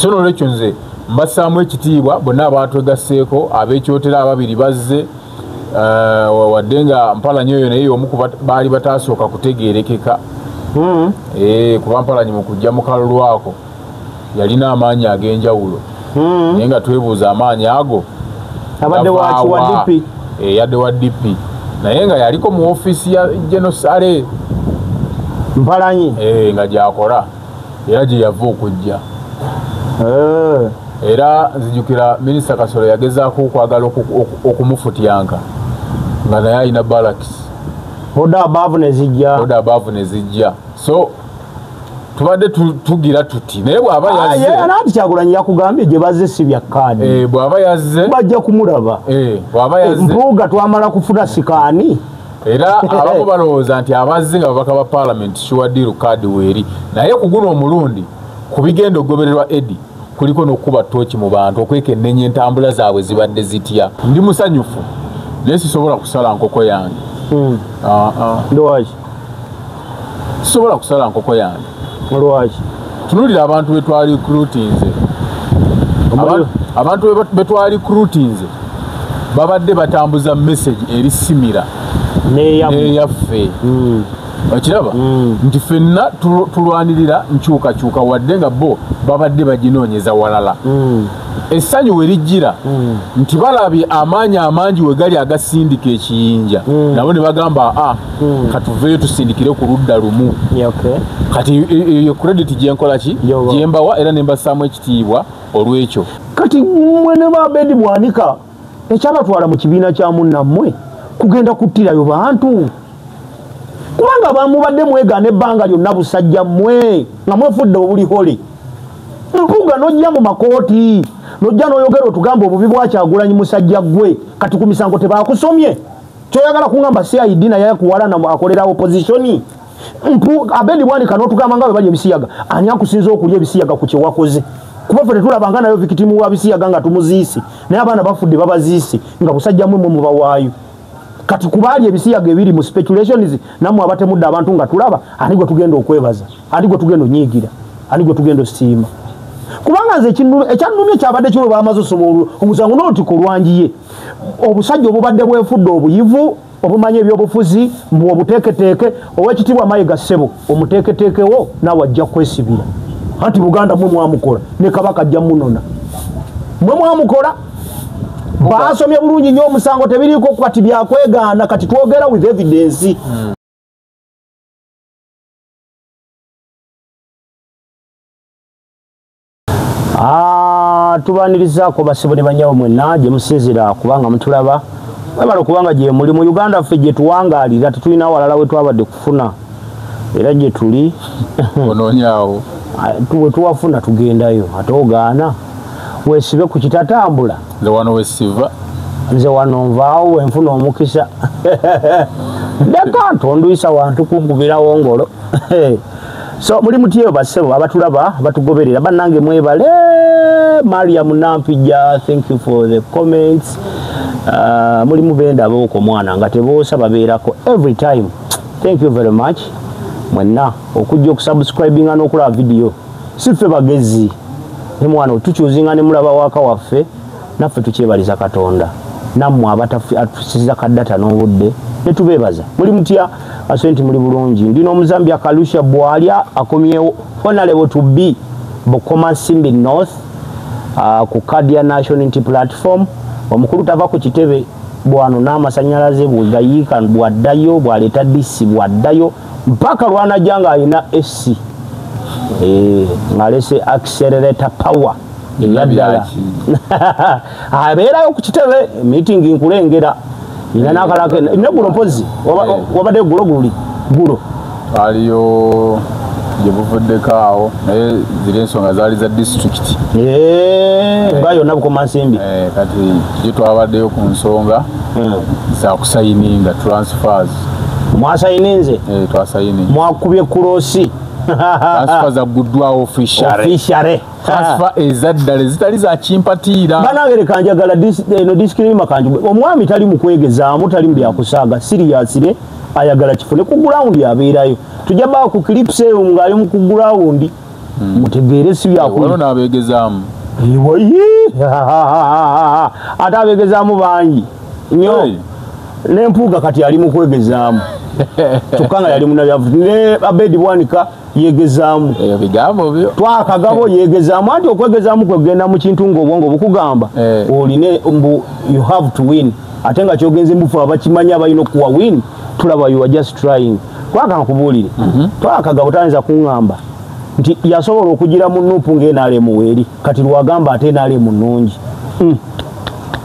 so nolwekyo nze mbasaamu ekitiibwa bonna abatwegasseeko ab'ekyotera ababiri bazze wadde nga Mpalanyi oyo naye omu baali bataasooka kutegeerekeka kuba Mpalanyi mu kujja mu kalulu ako yalina amaanyi ag'enjawulo naye nga twebuuza amaanyi ago abadde wa DP yadde wa DP naye nga yaliko mu ofiisi ya Genosale Mpalanyi nga gyakola era gye yava okujja era nzijukira Minisita Kasolo yagezaako okwagala okumufutyanka nga naye alina balakisi oda abaavu ne zijja so tubadde tugira tuti naye bw'aba yazze anaati Kyagulanyi yakugambye gye bazze si bya kaani bw'aba yazze bajja kumulaba bw'aba yazze mpuuga twamala kufuna sikaani era abamu balowooza nti abazze nga babaka ba Parliament Shuadiru kaadi weeri naye ku guno omulundi ku bigenda okugobererwa Eddie kuliko n'okuba ttooki mu bantu okwekennenya entambula zaabwe zibadde zitya ndi musanyufu naye sisobola kusala nkoko yange ndowaki sisobola kusala nkoko yange olwaki tunulira abantu betwali recruitinze abantu betwali recruitinze babadde batambuza message eri Simira neyaffe okiraba nti ffenna tulwanirira nkyukakyuka wadde nga bo babadde baginoonyeza walala essanyu we lijjira nti balabye amaanyi amangi we gali agasindika ekiyinja nabo ne bagamba katuveeyo tusindikire ku ludda lumu kati eyo credit gyenkola ki gyembawa era ne mbassaamu ekitiibwa olw'ekyo kati mmwe ne Abedi Bwanika ekyabatwala mu kibiina kya munnammwe kugenda kuttirayo bantu kubanga bamubadde mwegaana ebbanga lyonna busajja mmwe nga mwefudde obulihole mpuuga nojja mu makooti nojja n'oyogera otugamba obubi bwa Kyagulanyi musajja gwe kati ku misango tebaakusomye kyoyagala kuŋŋamba CID naye yakuwalana akolera opozitioni Abedi Bwanika n'otugamba nga bwe bali ebisiyaga ani akusinza okulya ebisiyaga ku kyewakoze kuba ffe tetulabanga nayo victimu wa bisiyaga nga tumuziisi naye abaana bafudde babaziisi nga busajja mmwe mubawaayo kati kubaali ebisiyaga ebiri mu speculations nammwe abatemudde abantu nga tulaba ani gwe tugenda okwebaza ani gwe tugenda onyiigira ani gwe tugenda osiima kubanga nze ekyannumye kyabadde kyo bamaze osoma omusango n'olutikko lwangiye obusajja obubadde bwefudde obuyivu obumanya ebyobufuzi mbu obuteeketeeke ow'ekitiibwa Mayiga Ssebo omuteeketeekewo naawe ajja kwesibira anti Buganda mwe mwamukola ne Kabaka ajja munona mwe mwamukola baasomye bulungi nnyo omusango tebiriiko kati byakwegaana kati twogera with evidence tubanirizaako basibo ne banyawo mwenna gye musinzira kubanga mutulaba webala kubanga gye muli mu Uganda ffe gye tuwangaalira tetulina walala we twabadde kufuna era gye tuli onoonyaawo we tuwafuna tugendayo ate ogaana weesibe ku kitatambula nze wano wesiva nze wano nvaawo wenfuna omukisa leka tonduyisa wantu kunkubirawo ngolo so muli mutyeyo bassebo abatulaba batugoberera bannange mwebale Mariam Nampija thank you for the comments muli mubenda aboko mwana nga teboosa babeerako every time thank you very much mwenna okujja okusubscribinga n'okulaba video siffe bagezi ne mwana otukyuzinga ne mulaba waka waffe naffe tukyebaliza Katonda nammwe abatusiza kaddata n'obudde ne tubeebaza muli mutya asenti muli bulungi ndina omuzambia Kalusha Bwalya akomyewo honorable to be Bukoma Simbi North ku Kadia National Unity Platform omukulu tava ku kitebe bwano n'amasanyalaze bwegayiika bwaddayo bwaleeta DC bwaddayo mpaka lwanajanga alina SC ngalese accelerator power eyaddala abeerayo ku kitebe meeting nkulengera ina nakalake negulo mpozi wabadde gulo gulo aliyo jebuvuddeko awo naye ziri ensonga zaali za district nga yonna Bukoma Nsimbi kati kyo twabaddeyo ku nsonga za kusayininga transfers mwasayininze twasayininga mwakubye kulosi transfer za guddwawo officially transfer ezaddale zitali za kimpatiira banagere kanjagala eno disclaimer kanjugwe omwami tali mu kwegezaamu tali mu byakusaaga seriously ayagala kifune ku ground yabeerayo tujja baa ku clips eyo ng'ali mu ku ground mutegeere si byakulu wano nabegezaamu ate abegezaamu bangi nnyo n'empuuga kati ali mu kwegezaamu kyokka nga yali munabyavu ne Abedi Bwanika yegezaamu bigambo byo twakagabo yegezaamu anti okwegezaamu kwegenda mu kintu ng'obwongo bukugamba oline you have to win ate nga kyogenze mbufu abakimanyi abalina okuwa win tulaba you are just trying kwaka nkubuulire twakagabo tayinza kuŋŋamba nti yasobola okugira mu nuupu ng'enaale muweeri kati lwagamba ate enaale mu nnungi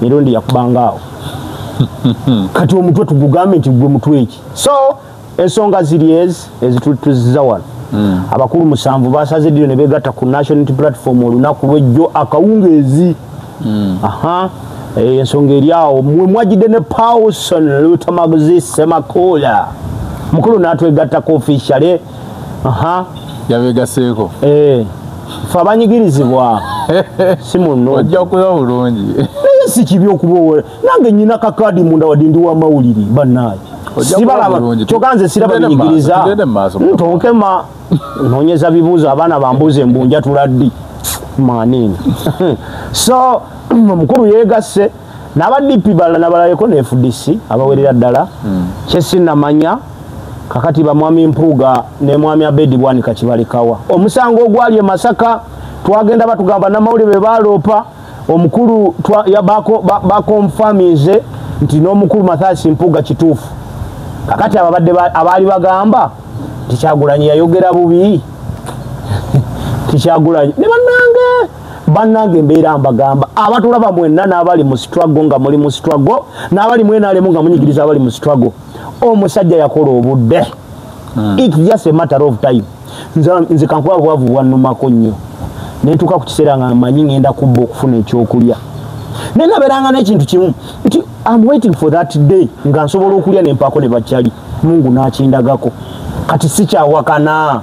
mirundi yakubangaawo kati omutwe tugugambe nti gwe mutwe eki so ensonga ziri ezituziza wano abakulu 7 basaze ddiyo ne beegatta ku national platform olunaku lw'ejjo akawungeezi ensonga eri awo mwe mwagidde ne Paulson Lutamaguzi Semakola mukulu n'atwegattako officially yabegaseeko fe abanyigirizibwa si munno ojja kuba bulungi naye si kibi okuba nange nyina kakadi munda wadindi wa mawuliri bannaayi sibalaba kyoganze siraba binyigiriza ntonkema nonyeza bibuuzo abaana bambuuza embunja tuladdi manini so mukulu yeegasse n'abadipi balala nabalayeko ne FDC abawerera ddala kyesinamanya kakati bamwami Mpuuga ne mwami Abedi Bwanika kibalekawa omusango ogwali e Masaka twagenda batugamba namawulire be baloopa omukulu bakonfamize nti n'omukulu Mathasi Mpuuga kituufu kakati ababadde abaali bagamba Tikyagulanyi yayogera bubi Tikyagulanyi ne bannange mbeera mbagamba abatulaba mwenna n'abali mu struggle nga muli mu struggle n'abali mwenaalemu nga munyigiriza abali mu struggle omusajja yakola obudde it's just a matter of time nze kankuba bwavu bwannumako nnyo nentuuka ku kiseera nga manyi ngenda kubba okufuna ekyokulya naye nabeeranga n'ekintu kimu nti I'm waiting for that day nga nsobola okulya nempaako ne bakyali Mungu n'akindagako kati sikyawakana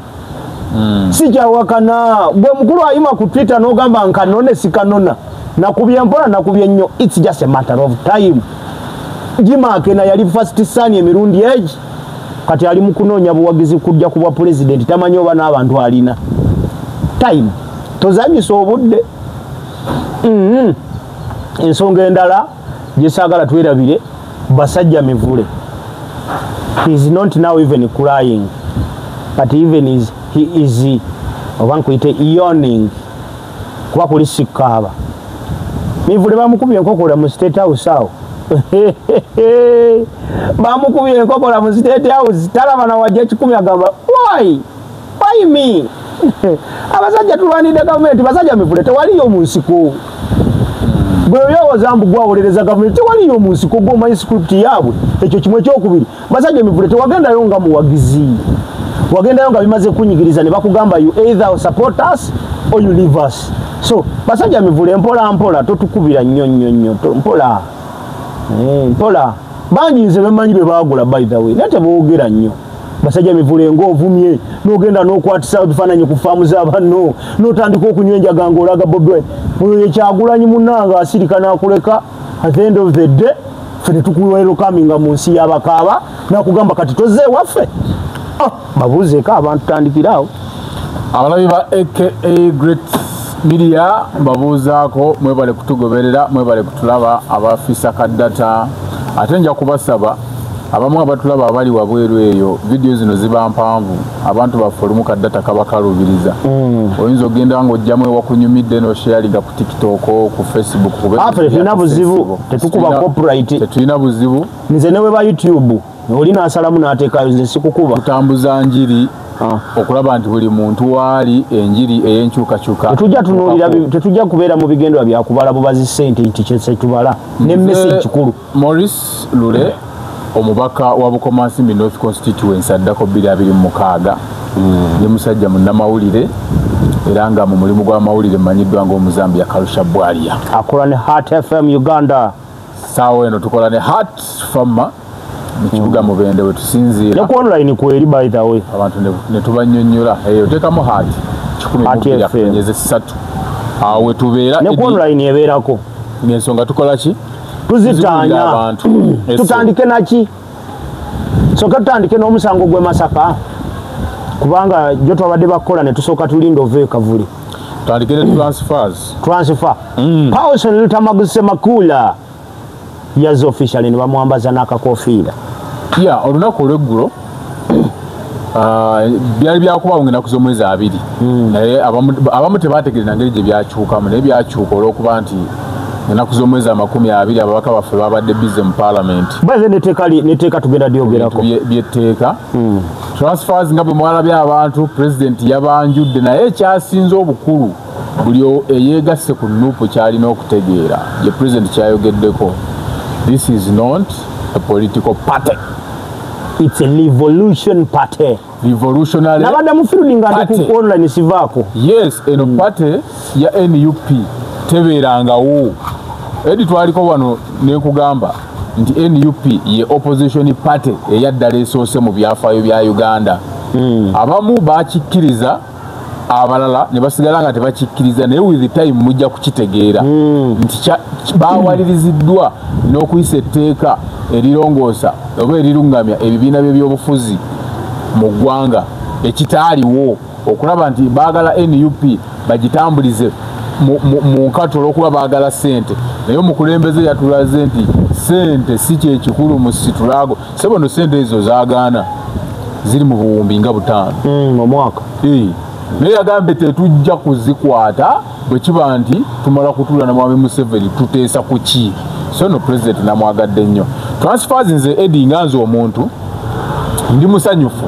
gwe mukulu ayima ku Twitter n'ogamba nkanone sikanona nakubye mpola nakubye nnyo it's just a matter of time Jimakena yali first son emirundi egi kati ali mukunoonya buwagizi kujja ku bwa president tamanyi oba n'abantu alina time tozanyisa obudde ensonga endala gyesaagala twerabire basajja mivule he is not now even crying but even he is oba nkuyite yawning kuba kuli sikaaba mivule bamukubye enkokola mu State House awo bamukubye enkokola mu State House talaba na wajja 10 agamba why me abasajja tulwanidde gavumenti basajja mivule tewaliyo mu nsiko bwe yowooza mbu gwawolereza gavumenti tewaliyo mu nsiko gwomanyi script yaabwe ekyo kimwe kyokubiri basajja mivule tewagendayo nga muwagizi wagendayo nga bimaze kunyigiriza ne bakugamba you either support us or you leave us so basajja mivule mpola totukubira nnyo mpola mpola bangi nze bemanyi be baagula by the way naye teboogera nnyo basajja mivule ng'ovumye n'ogenda n'okwatisa ebifaananyi ku faamu z'abanno n'otandika okunywa enjaga ng'olaga Bobi Wine Kyagulanyi munnanga asirika n'akuleka at the end of the day ffe ne tukuwerokaminga mu nsi y'abakaaba n'akugamba kati tozze ewaffe babuuzeeko abantu tandikiraawo abalabi ba AKA Great Media mbabuuzaako mwebale kutugoberera mwebale kutulaba abafisa kaddata ate nja kubasaba abamu abatulaba abali wabweru eyo video zino ziba mpanvu abantu baffe olumu kaddata kaba kalubiriza oyinza ogenda ng'ojjamu ewakunyumidde n'osharinga ku TikTok ku Facebook tulina buzibu tetukuba copyright tetulina buzibu nze newe ba YouTube oli n'asalamu n'ateekayo nze sikukuba kutambuza njiri okulaba nti buli muntu waali enjiri ey'enkyukakyuka tetujja kubeera mu bigendwa byakubala bubazi ssente nti kyese tubala ne message kikulu Maurice Lule omubaka wa Bukomansimbi North Constituency addako 2026 ye musajja munnamawulire era nga mu mulimu gw'amawulire mmanyiddwa ng'omuzambia Karusha Bwalia akola ne Heart FM Uganda saawa eno tukola ne Heart Farmer mu kibuga Mubende we tusinziira ne ku online kweri by the way abantu ne tubanyonnyola eyo teekamu Heart 10 awo we tubeera ne ku online ebeerako ng'ensonga tukola ki tuzitaanya abantu tutandike naki soka tutandike n'omusango gwe Masaka kubanga jo twabadde bakola ne tusooka tulinda ove kavuli tandikire transfer Paulson Lutamaguse Makula yazo officially ne bamwambaza n'akakofiira olunaku olweggulo byali byakuba ng'ennaku z'omwezi 2 naye abamu tebategerera ngeri gye byakyukamu naye byakyuka olw'okuba nti ennaku z'omwezi 20 ababaka baffe babadde bize mu paalamenti baze neteeka tugenda lyogerako byetteeka transfers nga bwe mwalabye abantu pulezidenti yabanjudde naye ekyasinze obukulu buli eyeegasse ku nuupu kyalina okutegeera ye pulezidenti kyayogeddeko this is not a political party. It's a revolution party. Revolutionary nabadde mu field nga ku online sivaako. Yes, eno party ya NUP tebeerangawo. Edi twaliko wano nekugamba nti NUP ye opposition party eyaddala esoose mu byafaayo bya Uganda. Abamu bakikkiriza abalala ne basigala nga tebakikkiriza naye with the time mujja kukitegeera nti bawaliriziddwa n'okuyisa etteeka erirongoosa oba erirungamya ebibiina by'ebyobufuzi mu ggwanga ekitaaliwo okulaba nti baagala NUP bagitambulize mu nkato olw'okuba baagala ssente naye omukulembeze yatulaze nti ssente si kyekikulu mu situlaago sebono ssente ezo zaagaana ziri mu buwumbi nga 5 omwaka naye yagambye tetujja kuzikwata bwe kiba nti tumala kutuula na Mwami Museveni tuteesa ku ki so no president namwagadde nnyo transfers nze Eddie nga nze omuntu ndi musanyufu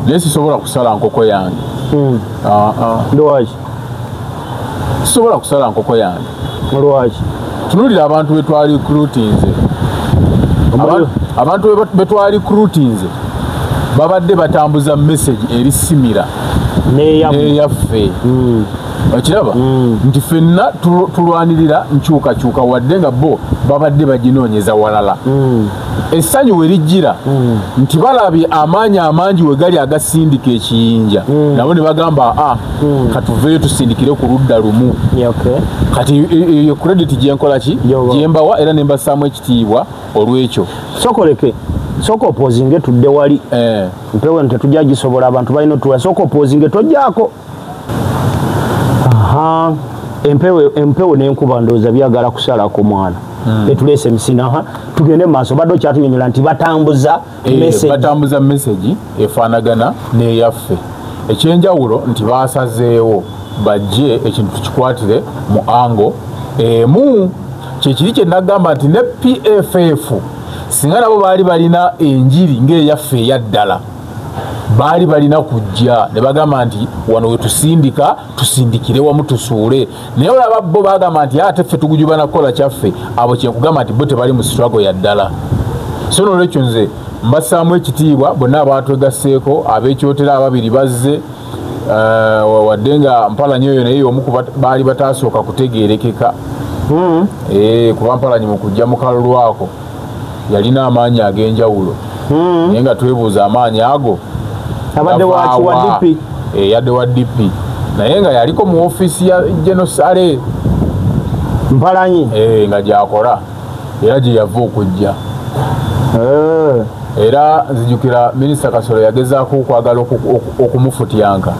naye sisobola kusala nkoko yange lwaki sisobola kusala nkoko yange lwaki tunulira abantu betwali recruitinze abantu betwali recruitinze babadde batambuza message eri simira neyaffe okiraba nti ffenna tulwanirira nkyukakyuka wadde nga bo babadde baginoonyeza walala essanyu we lijjira nti balabye amaanyi amangi we gali agasindika ekiyinja nabo ne bagamba katuveeyo tusindikire ku ludda lumu kati eyo credit gyenkola ki gyembawa era ne mbassaamu ekitiibwa olw'ekyo sokoleke soko opposing tudde wali mpewe tetujja gisobola abantu balina tuwa soko opposing tojjaako empewo n'enkuba ndowooza byagala kusalako mwana etulese emisina tugende mu maaso badde okyatunyonyola nti batambuza message efaanagana n'eyaffe ekyenjawulo nti baasazeewo bajje ekintu tukikwatire mu ango emu kyekiri kye nagamba nti ne PFF singa nabo baali balina enjiri ng'eyaffe eyaddala baali balina kujja ne bagamba nti wano we tusindikire wamu tusuule naye olaba bo bagamba nti ate ffe tugujuba nakukola kyaffe abo kyenkugamba nti bo tebali mu struggle yaddala so n'olwekyo nze mbassaamu ekitiibwa bonna abaatwegasseeko ab'ekyotera ababiri bazze wadde nga Mpalanyi oyo naye omu baali bataasooka kutegeerekeka kuba Mpalanyi mu kujja mu kalulu ako yalina amaanyi ag'enjawulo naye nga twebuuza amaanyi ago yadde wa DP naye nga yaliko mu ofiisi ya Genosale Mpalanyi nga gyakola era gye yava okujja era nzijukira minisita Kasolo yagezaako okwagala okumufutyanka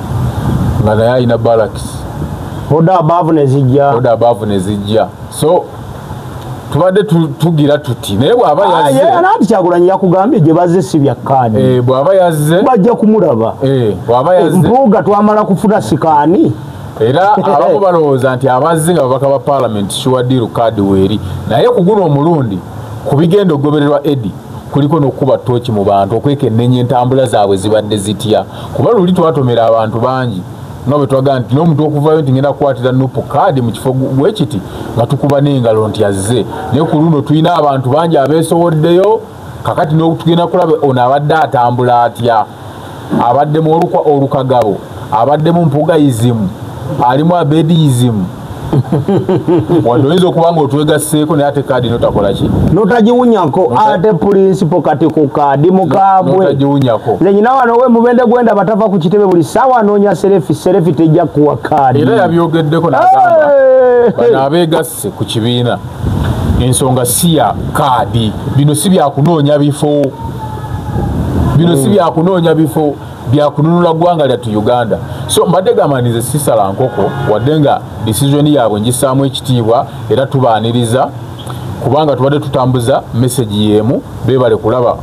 nga naye alina balakisi oda abaavu ne zijja so tubadde tugira tuti naye bw'aba yazze anaati Kyagulanyi yakugambye gye bazze si bya kaadi bw'aba yazze bajja kumulaba bw'aba yazze mpuuga twamala kufuna sikaani era abamu balowooza nti abazze nga babaka ba paalamenti shiwadiru kaadi weeri naye ku guno omulundi ku bigenda okugobererwa Eddie kuliko n'okukuba ttooki mu bantu okwekennenya entambula zaabwe zibadde zitya kuba luli twatomera abantu bangi nga bwe twagamba nti n'omuntu okuvayo nti ngenda kukwatira nupu kaadi mu kifo bwekiti nga tukuba n'engalo nti azze naye ku luno tulina abantu bangi abeesowoddeyo kakati n'otugenda kulaba ono abadde atambula atya abadde mu olukagabo abadde mu mpugayizimu alimu abediyizimu wano oyinza okuba nga otwegasseeko naye ate kaadi notakola ki notagiwunyako ate pulinsipo kati ku kaadi mukabwe notagiwunyako nze nyina wano we mubende gwenda batava ku kitebe buli ssaawa anoonya serefi tejja kuwa kaadi era yabyogeddeko n'agamba bano abeegasse ku kibiina ensonga si ya kaadi bino si byakunoonya bifo bya kununula gwanga lya tu Uganda. So mbadde gamanize sisala nkoko wadenga decision yaabwe ngisaamu ekitiibwa era tubaaniriza kubanga tubadde tutambuza message yemu bebale kulaba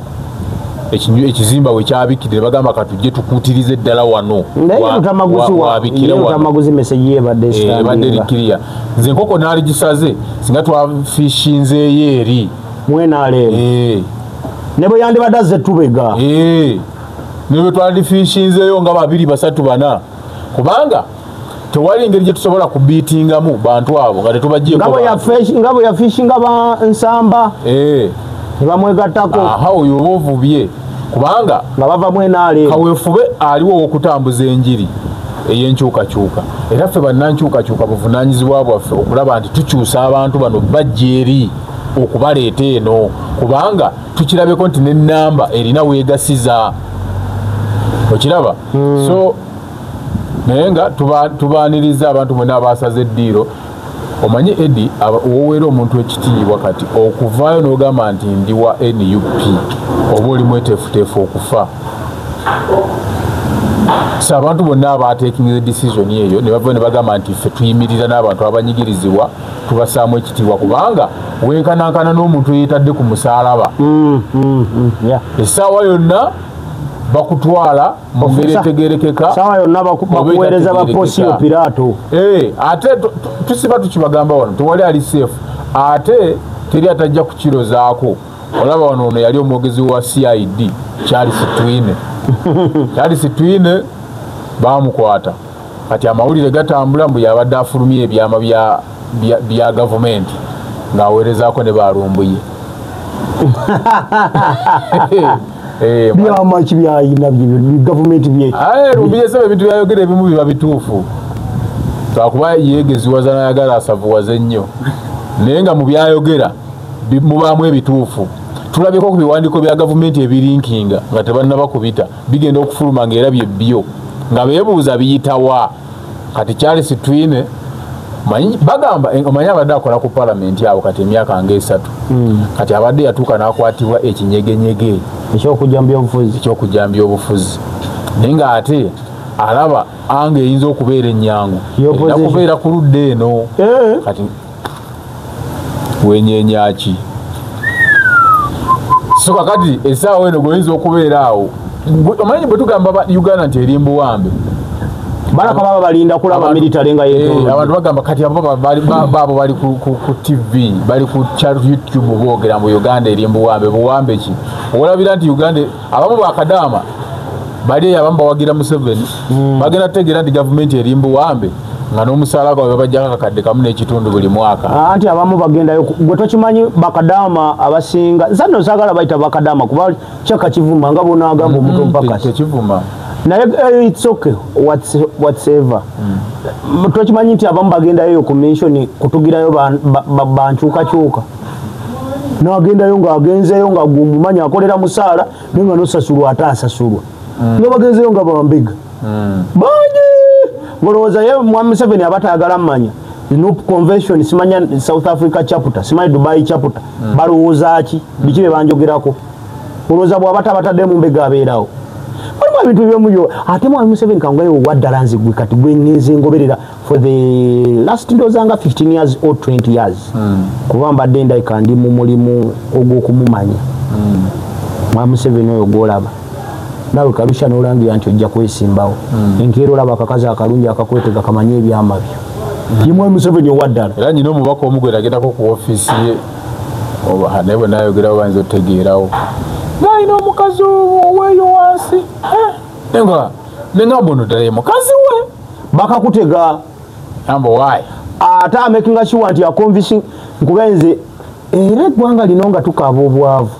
ekizimba we kyabikidde bagamba katujje tukutirize ddala wano wabikire message yebadde badde likiria nze nkoko naali gisaze singa twafishinzeeyo eri mwenaleero ne bwe yandibadde azze tubega niwe twalifishinzeeyo nga 2 3 4 kubanga tewali ngeri gye tusobola kubiitingamu bantu abo nga tetubajjeko nga bwe yafishinga nsamba ne bamwegattako oyo oba ovubye kubanga nga bava mwenaleero kaweefube aliwo okutambuza enjiri ey'enkyukakyuka era ffe bannankyukakyuka buvunaanyizibwa bwaffe okulaba nti tukyusa abantu bano bajja eri okubaleeta eno kubanga tukirabeko nti n'ennamba erina weegasiza okiraba so naye nga tubaaniriza abantu mwena abasaze eddiiro omanyi Eddie owoweera omuntu ekitiibwa kati okuvaayo n'ogamba nti ndi wa NUP oba oli mweteefuteefu okufa so abantu bonna abaatekingiza decision eyo ne bava ne bagamba nti ffe tuyimirira n'abantu abanyigirizibwa tubasaamu ekitiibwa kubanga wenkanankana n'omuntu yeetadde ku musaalaba essaawa yonna bakutwala mu ngeri etegerekeka sawa yonna bakuweereza ba Pontius Pilato ate tusiba tukibagamba wano tewali ali safe ate teri atajja kukirozaako olaba wano ono yali omwogezi wa CID Charles Twine bamukwata kati amawulire gatambula mbu yabadde afulumye ebyama bya gavumenti ng'aweerezaako ne balumbuye byama kibyayina gavumenti bye rumbuye sebe bintu byayogera ebimu biba bituufu twakuba yeegeziwaza n'ayagala asavuwaze nnyo naye nga mu byayogera mubaamu ebituufu tulabeko ku biwandiiko bya gavumenti ebirinkinga nga tebannaba kubita bigenda okufuluma ng'era bye byo nga beebuuza biyitawa kati Charles Twine bagamba omanyi abadde akola ku palamenti abo kati emyaka nga 3 kati abadde yatuuka n'akwatibwa ekinyegenyege ekyokujjambya obufuzi naye ng'ate alaba anga eyinza okubeera ennyangu era kubeera ku ludda eno kati wenyenyaki so kakati essaawa eno goyinza okubeera awo omanyi bwe tugamba Uganda nti eri mbuwambe balaka baba balinda kulaba military nga yeto abantu bagamba kati babo bali ku TV bali ku YouTube boogera mu Uganda eri buwambe ki olabira nti Uganda abamu bakadama bali abamba wagira Museveni bagenda tegera nti government eri buwambe nga n'omusaala gwa bajja kakadde kamu n'ekitundu buli mwaka anti abamu bagendayo gwe tokimanyi bakadama abasinga zanno sagala bayita bakadama kuba kyaka kivuma nga bonagamba omuntu mpaka kivuma naye it's okay whatever tokimanyi nti abamu bagendayo ku mention kutugirayo bankyukakyuka n'agendayo ng'agenzeyo nga gumumanya akolera musaala naye nga nosasulwa ate asasulwa nga bagenzeyo nga bambega bangi ngolowooza ye Mwami Museveni abatayagala mmanya NUP convention simanya South Africa chapter simanya Dubai chapter balowooza ki biki be banjogerako olowooza bw'abata batadde mu mbega abeerawo walimu ebintu byomuyo ate Mwami Museveni kangayo waddala nzigwe kati gwe ngenze ngoberera for the last ndozanga 15 years or 20 years kuba mbadde ndayika ndi mu mulimu ogw'okumumanya Mwami Museveni oyo gwolaba nawe kabisha n'olangira nti ojja kwesimbawo enkeera olaba akakazi akalungi akakwetega kamanye ebyama byo Mwami Museveni owaddala era nyina omubaka omu gwe yagendako ku ofiisi ye naye bwe nayogerawo bayinza otegeerawo ng'alina omukazi oweeyo wansi nenga mbono ddala mukazi we bakakutega amba waayi ate amakinga sure nti akonvisi nkubenze era eggwanga lino nga tukaaba obwavu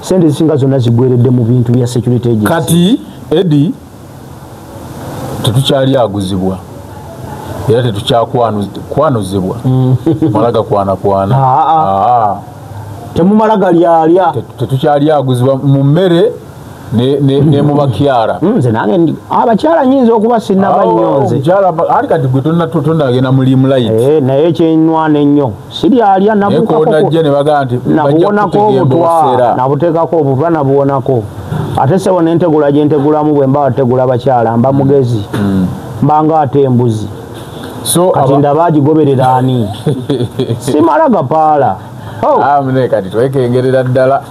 sente zisinga zonna zigweredde mu bintu bya security agency kati Eddie tetukyali aguzibwa era tetukyakwanuzibwa malaga kwana temumala galyalya tetukyali aguzibwa mu mmere ne mu bakyala nze nange abakyala nyinza okuba sinaba nnyo nze ali kati gwe tonnagenda mulimu layiti naye ekyenwana ennyo siryalya nabuwonako obutwa nabuteekako obutwa nabuwonako ate sewo nentegula jentegulamu bwe mbawa tegula bakyala mba mugezi mbanga ate embuzi so kati ndabagigoberera ani simala gapaala amne kati twekengerera ddala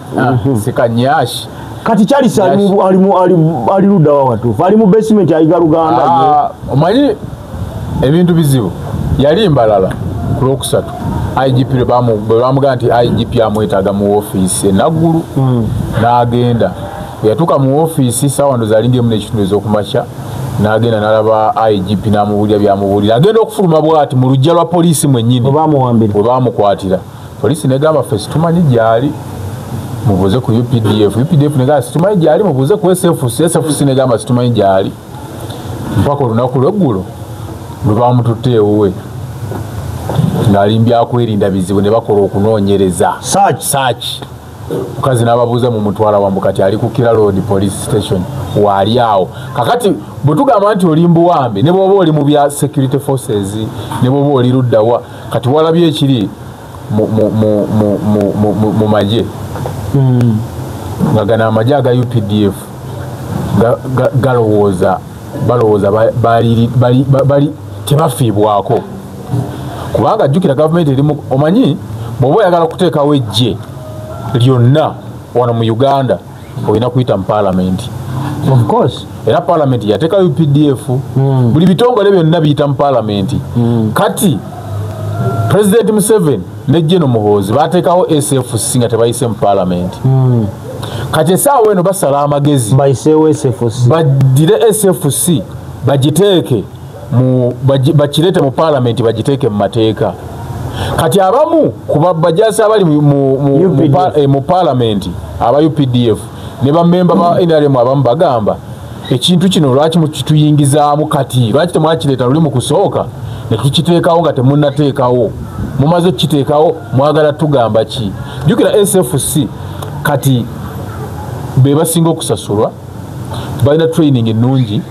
sikanyashi kati Charles ali ludda wa watu ali mu basement ayiga Luganda omanyi ebintu bizibu yali mbalala ku Lwokusatu IGP bamugamba nti IGP amwetaaga mu office enaggulu n'agenda yatuuka mu office sawa ndo zalindye mu ekitundu ez'okumakya n'agenda n'alaba IGP n'amubuulira byamubuulira agenda okufuluma bw'ati mu lujja lwa poliisi mwennyini bwe baamukwatira poliisi negamba ffe situmanyi gyali mubuuze ku UPDF negamba situmanyi gyali mubuuze ku SFC negamba situmanyi gyali mpaka olunaku lweggulo lwe bamututte ewuwe ng'alimbya kwerinda bizibu ne bakola okunoonyereza search mukazi n'ababuuza mu mutwala wambu kati ali ku Kira Road Police Station waali awo kakati bwe tugamba nti oli mbuwambe ne bw'oba oli mu bya security forces ne bw'oba oli luddawa kati walabye ekiri mu magye nga gana amagye aga UPDF balowooza bali tebafiibwako kubanga jjukira gavumenti erimu omanyi bw'oba oyagala kuteekawo ejje lyonna wano mu Uganda olina kuyita mu parliament of course era parliament yateeka UPDF buli bitongole byonna biyita mu parliament kati President Museveni ne General Muhoozi bateekawo SFC nga tebayise mu parliament kati essaawa eno basala amagezi bayiseewo SFC badire SFC bagiteeke bakirete mu parliament bagiteeke mu mateeka kati abamu kuba bajasa abali mu parliament aba UPDF ne bamemba ba NRM abamu bagamba ekintu kino lwaki mukituyingizaamu kati lwaki temwakireta luli mu kusooka ne tukiteekawo nga temunnateekawo mumaze okukiteekawo mwagala tugamba ki jjukira SFC kati be basinga okusasulwa balina training ennungi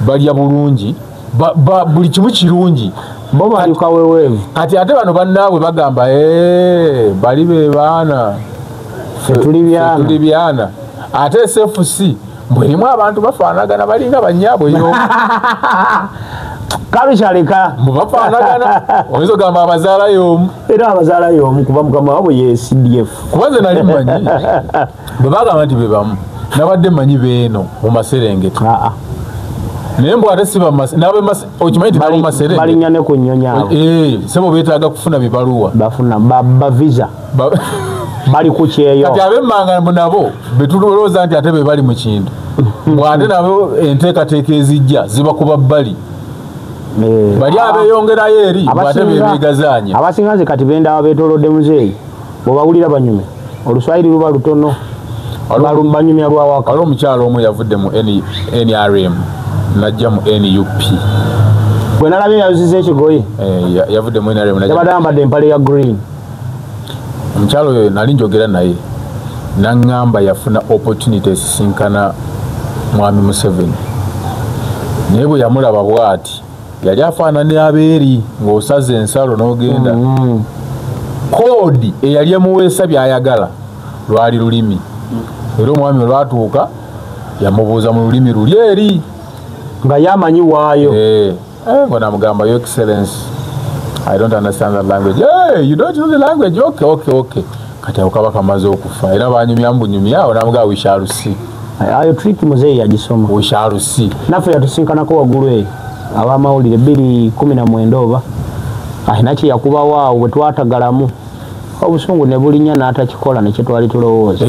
balya bulungi buli kimu kirungi bo baluka weweevu kati ate bano bannaabwe bagamba bali be baana tuli byana ate SFC mbwerimu abantu bafaanagana balinga banyaabwe yo kabikyaleka mubafaanagana oyinza ogamba abazaala y'omu era abazaala y'omu kuba mukama wabwe ye CDF kuba nze nali mmanyi bwe bagamba nti be bamu nabadde mmanyi beeno mu Maserengeti naye mbw ate okimanyi nti nabo Maserengeti balinnya ne ku nnyonyaabo sebo beetaaga kufuna bibaluwa bafuna bavisa bali ku kyeyo kati ab'emmanga nabo betulowooza nti ate be bali mu kintu bw'ate nabo enteekateeka ezijja ziba kuba bbali bali abeeyongerayo eri ate bebeegazaanya abasinga nze kati bendaba beetoolodde muzeeyi bw'obawulira banyume oluswayiri luba lutono banyumya lwawaka waliwo omukyalo omu yavudde mu NRM najja mu NUP gwe nalabye yaziza ekigoye yavudde mu NRM yabadde ayambadde empale ya green omukyalo oyo nali njogera naye naŋŋamba yafuna opportunity esisinkana mwami Museveni naye bwe yamulaba bw'ati yali afaanana abeeri ng'osaze ensalo n'ogenda koodi eyali emuweesa by'ayagala lwali lulimi era omwami olwatuuka yamubuuza mu lulimi luli eri nga yamanyi waayo ngo namugamba your excellency I don't understand that language. You don't know the language? Okay. Kati awo kaba kamaze okufa era banyumya mbunyumya awo namugamba we shall see. Ayo trick muzeeyi yagisoma. We shall see. Naffe yatusinkanako waggulu eyo abamawulire 2019 oba naki yakubawo awo bwe twatagalamu obusungu ne bulinnya n'atakikola ne kye twali tulowooza.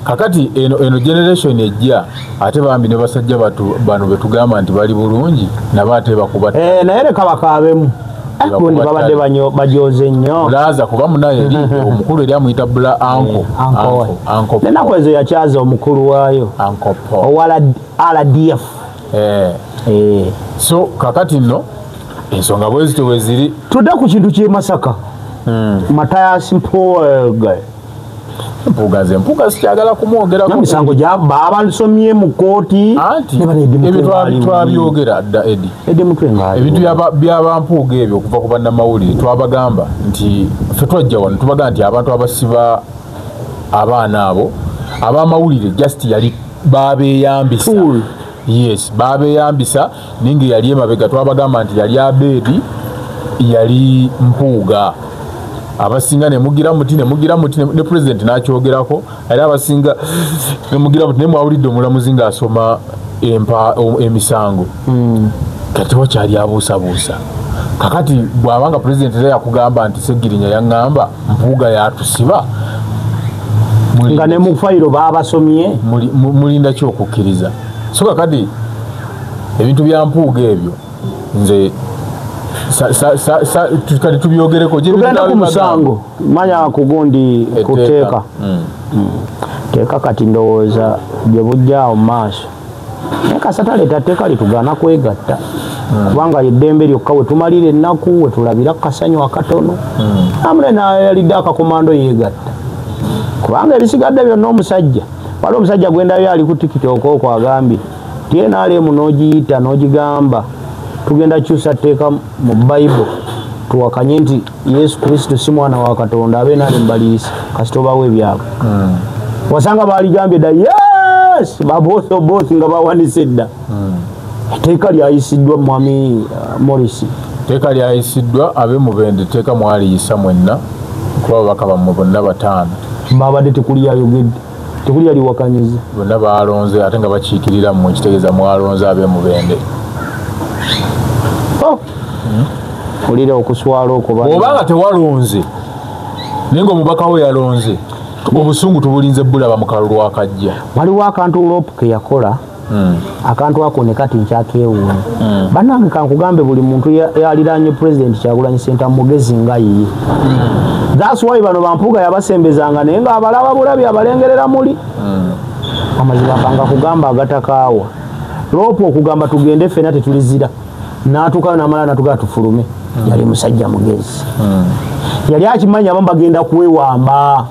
Kakati eno generation ejja ate bambi ne basajja bano betugamba nti bali bulungi nabo ate bakuba naye leka bakaabemu gundi babadde bajoze nnyo bulaza kuba munaye eri omukulu eri amuyita bula anko nenaku ezo yakyaza omukulu waayo owa RDF so kakati nno ensonga bwezito weziri tudde ku kintu ky'e Masaka Matayasi Mpuuga empuuga sikyagala kumwogerako namisango babasomye mu kooti ebyo twabyogera dda ebintu byabampuuga ebyo okuva ku bannamawulire twabagamba nti ffe twajja wano tubagamba nti abantu abasiba abaana abo abamawulire just yali babeyambisa yes babeyambisa ningi yali emabega twabagamba nti yali Abedi yali Mpuuga abasinga ne mugira muti ne president n'akyogerako era abasinga ne mugira muti ne mwawulidde omulamuzi ng'asoma emisango kati wakyali abuusabuusa kakati bw'abanga president era yakugamba nti Segirinya yaŋŋamba Mpuuga yatusiba nga ne mu fayiro baabasomye mulinda ki okukkiriza so kakati ebintu bya Mpuuga ebyo nze kati tubyogereko tugenda ku musango manya kugundi kuteeka teeka kati ndowooza gye bujjaawo mu maaso naye kasataleeta tteeka litugana kwegatta kubanga eddembe lyokka we tumalira ennaku we tulabira kasanyu akatono amune nayalidde akakomando yeegatta kubanga ebisigadde byonna omusajja wali omusajja gwendayo ali ku tiktok okwo agambye TNRM n'ogiyita n'ogigamba tugenda kyusa tteeka mu Bible tuwakanye nti Yesu Kristo si mwana wa Katonda abe nali mbalirisa kasita obawo ebyabwe wasanga baaligambye dda yes babothi nga bawanise dda etteeka lyayisiddwa mwami Morris etteeka lyayisiddwa abe mubende etteeka mwaliyisa mwenna kuba bakaba mu bonna bataano babadde tekulyayogedde tekulyaliwakanyiza bonna baalonze ate nga bakiikirira mu kitegeeza mwalonze abe mubende olira okuswala okuba obanga tewalonze naye ngaomubaka we yalonze obusungu tubulinze bulaba mu kalulu akajja waliwo akantu Lop ke yakola akantu ako ne kati nkyakewuunya bannange kankugambe buli muntu yaliranye president Kyagulanyi Ssentamu mugezi nga yiye that's why bano Bampuuga yabasembezanga naye nga abalaba bulabi abalengerera muli amazima kanga kugamba agatakaawa Lop okugamba tugende ffena tetulizira n'atuukayo n'amala n'atugaa tufulume yali musajja mugezi yali akimanya abamu bagenda kuwewamba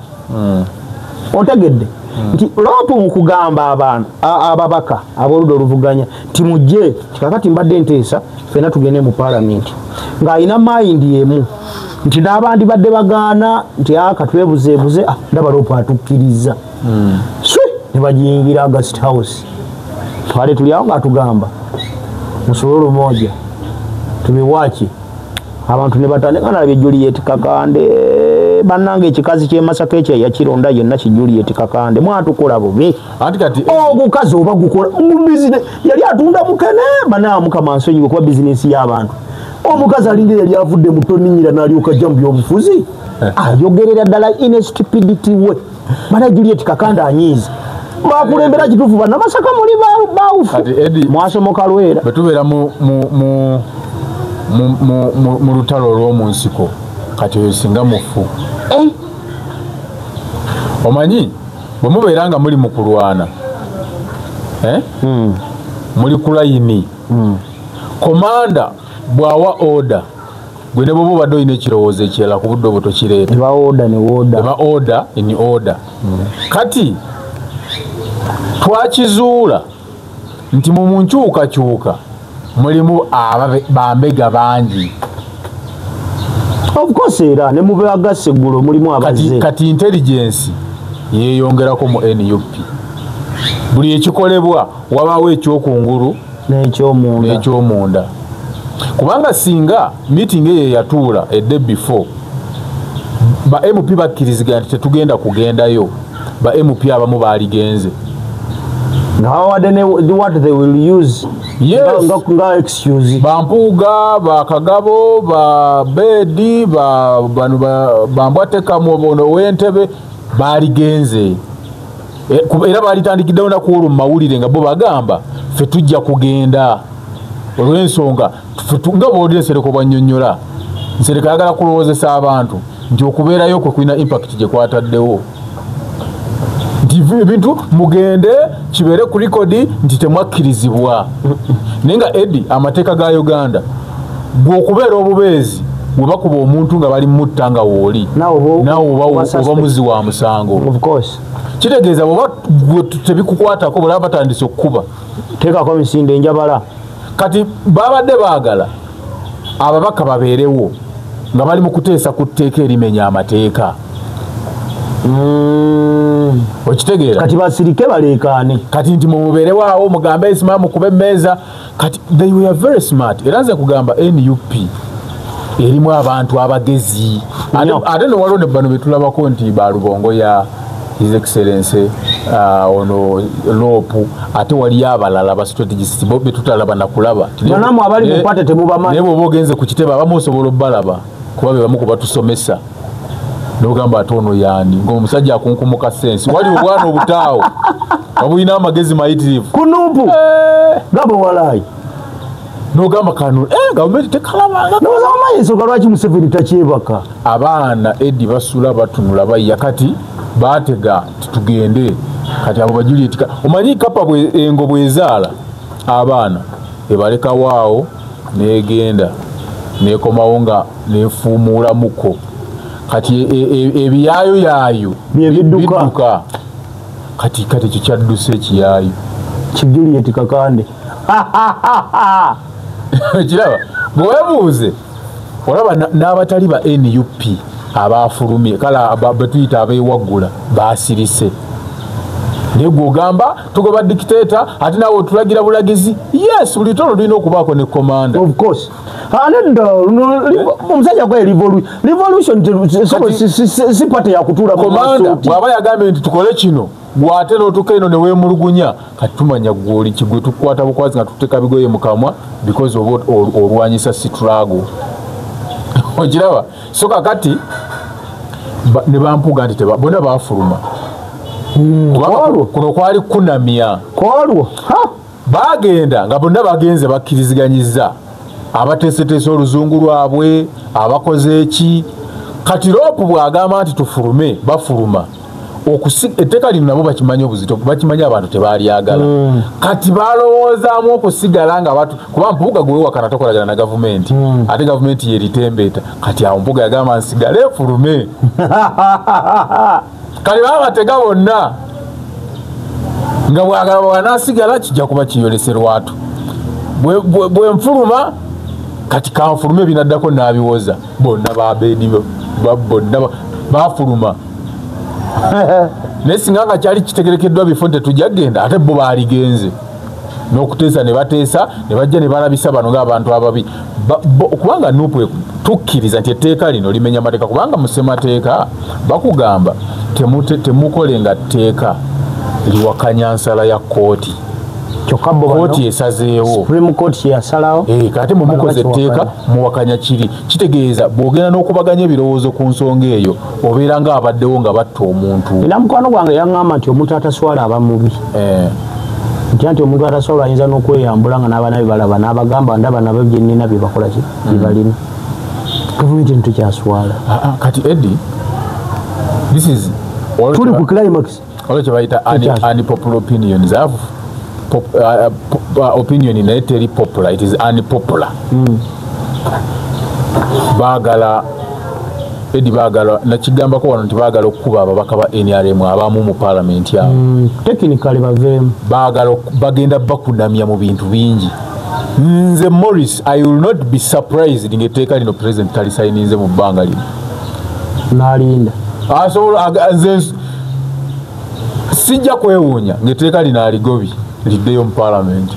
otegedde nti Lop mu kugamba abaana ababaka ab'oludda oluvuganya timujje kakati mbadde nteesa ffena tugende mu paalamenti ng'alina mayindi emu nti n'abandi badde bagaana nti katwebuzeebuze ndaba Lop atukkiriza ne bagiyingira guest house twale tuli awo ng'atugamba musululu moja tubiwaki abantu ne batandika nalabye Juliet Kakande bannange ekikazi ky'e Masaka ekyo yakironda yenna ki Juliet Kakande mwatukola bubi anti kati ogukazi oba gukola mu business yali atunda mukene banamu kama nsonyiwe kuba business y'abantu omukazi alinga yali avudde mu toninyira n'alyoka jja mu byobufuzi ayogerera ddala in stupidity we mana Juliet Kakande anyiiza bakulembera kituufu bannamasaka muli bawufu mwasomoka lwera betubeera mu lutalo olw'omunsiko kati oyo singa mufu omanyi bwe mubeera nga muli mu kulwana muli ku layini komanda bw'awa oda gwe ne bwoba obadde olina ekirowoozo ekirala ku budde obwo tokireeta eba oda in order kati twakizuula nti mu munkyukakyuka mulimu bambega bangi of course era ne mu bagasse eggulo mulimu abazze kati intelligence yeeyongerako mu NUP buli ekikolebwa wabaawo ekyokungulu n'ekyomunda kubanga singa meeting eyo yatuula edde before ba MP bakkiriziganya nti tetugenda kugendayo ba MP abamu baaligenze what they will use nga excuse Bampuuga bakagabo ba Bedi bano bambwatekamu bono w'Entebe baaligenze era baalitandikiddewo nakuolu mu mawulire nga bo bagamba ffe tujja kugenda olw'ensonga nga boolire Nsereko bwannyonnyola Nsereko ayagala kulowoozesa abantu nti okubeerayo kwe kulina impact gye kwataddewo nti ebintu mugende kibeere ku likodi nti temwakkirizibwa naye nga Eddie amateeka ga Uganda bw'okubeera obubeezi bwe bakuba omuntu nga bali mutta nga wooli naawe oba muzi wa musango kitegeeza bw'oba tebikukwatako bwe laba batandise okukuba teekako misinde enjabala kati babadde baagala ababaka babeerewo nga bali mu kuteesa ku tteeka erimenya amateeka okitegeera kati basirike balekane kati nti mumubere waawo mugambe isimamu kube meza kati they were very smart era nze kugamba NUP erimu abantu abagezi ate nowaliwo ne bano betulabako nti balubongo ya His Excellency ono lopu ate wali abalala ba strategist bo betutalaba nakulaba banamu abali mupate temubamanyi nebo bogenze ku kiteba bamusobola balaba kuba be bamu kubatusomesa nogamba atono yani ng'omusajja akunkumuka sense wali obwana obutaawo wabuyina amagezi mayitirivu kunupu gabo walayi nogamba kanu gavumenti tekalabanga nozaamayiso galwaki Museveni takyebaka abaana Eddie basula batunula bayya kati batega tugende kati abo Juliet omanyi kapa engo bwezaala abaana ebaleka waawo negenda nekomawo nga nefuumuula muko kati ebiyayo yayo bidduka kati kikyadduse ekiyayo Juliet Kakande kiraba bwebuuze olaba n'abatali ba NUP abafulumye kala betuyita abeewaggula basirise naye gwogamba tugoba dictator ate nawe otulagira bulagizi yes buli tono tulina okubaako ne komanda of course omusajja gwa revolution si pate yakutuula komanda bw'aba yagambye nti tukole kino gwate n'otuka eno ne weemulugunya kati tumanya gwoli kigwe tukwata bukwazi nga tuteka bigoye mu kamwa because of olwanyisa struggle okiraba so kakati ne bampuga nti bonna bafuluma kuno kwali kunamya kwalwo bagenda nga bonna bagenze bakkiriziganyiza abateeseteese oluzungu lwabwe abakoze eki kati lopu bw'agamba nti tufulume bafuluma etteeka lino nabo bakimanyi obuzito bakimanyi abantu tebalyagala kati balowoozaamu okusigala nga batu kuba mpuuga gwewakana tokolagana na gavumenti ate gavumenti yeritembeeta kati awo mpuuga yagamba nsigale efulume kali babatega bonna nga bwanasigala kijja kuba kiyolese lwatu bwe nfuluma kati kanfulume binaddako nabiwoza bonna babeedi bonna bafuluma naye singa nga kyali kitegerekeddwa bifo nti tetujjagenda ate bo baaligenze n'okuteesa ne bateesa ne bajja ne balabisa bano ng'abantu ababi kubanga nupu tukkiriza nti etteeka lino limenya mateeka kubanga musemateeka bakugamba temukolenga tteeka liwakanya nsala ya kooti kooti esazeewo Supreme Court yasalawo kati mumukoze etteeka muwakanya kiri kitegeeza bw'ogenda n'okubaganya ebirowoozo ku nsonga eyo obeera ng'abaddewo nga batta omuntu era mukwano gwange yaŋŋamba nti omuntu ataswala aba mubi nti omuntu ataswala ayinza n'okweyambula nga n'abaana be balaba n'abagamba ndaba nabo bye nnina bye bakola ki bye balina gavumenti ntitukyaswala kati Eddie this is tuli ku climax olwo kye bayita unpopular opinions opinion naye teri popular, it is unpopular. Bagala edi bagala nakigamba ko wano tibagala okuba ababaka ba NRM abamu mu parliament ya technically bavem bagala bagenda bakunamya mu bintu bingi. Nze Morris, I will not be surprised ngeteeka lino president tali signinze mu bbanga lino nalinda nze sijja kwewuunya ngeteeka lino aligobi liddeyo mu parliament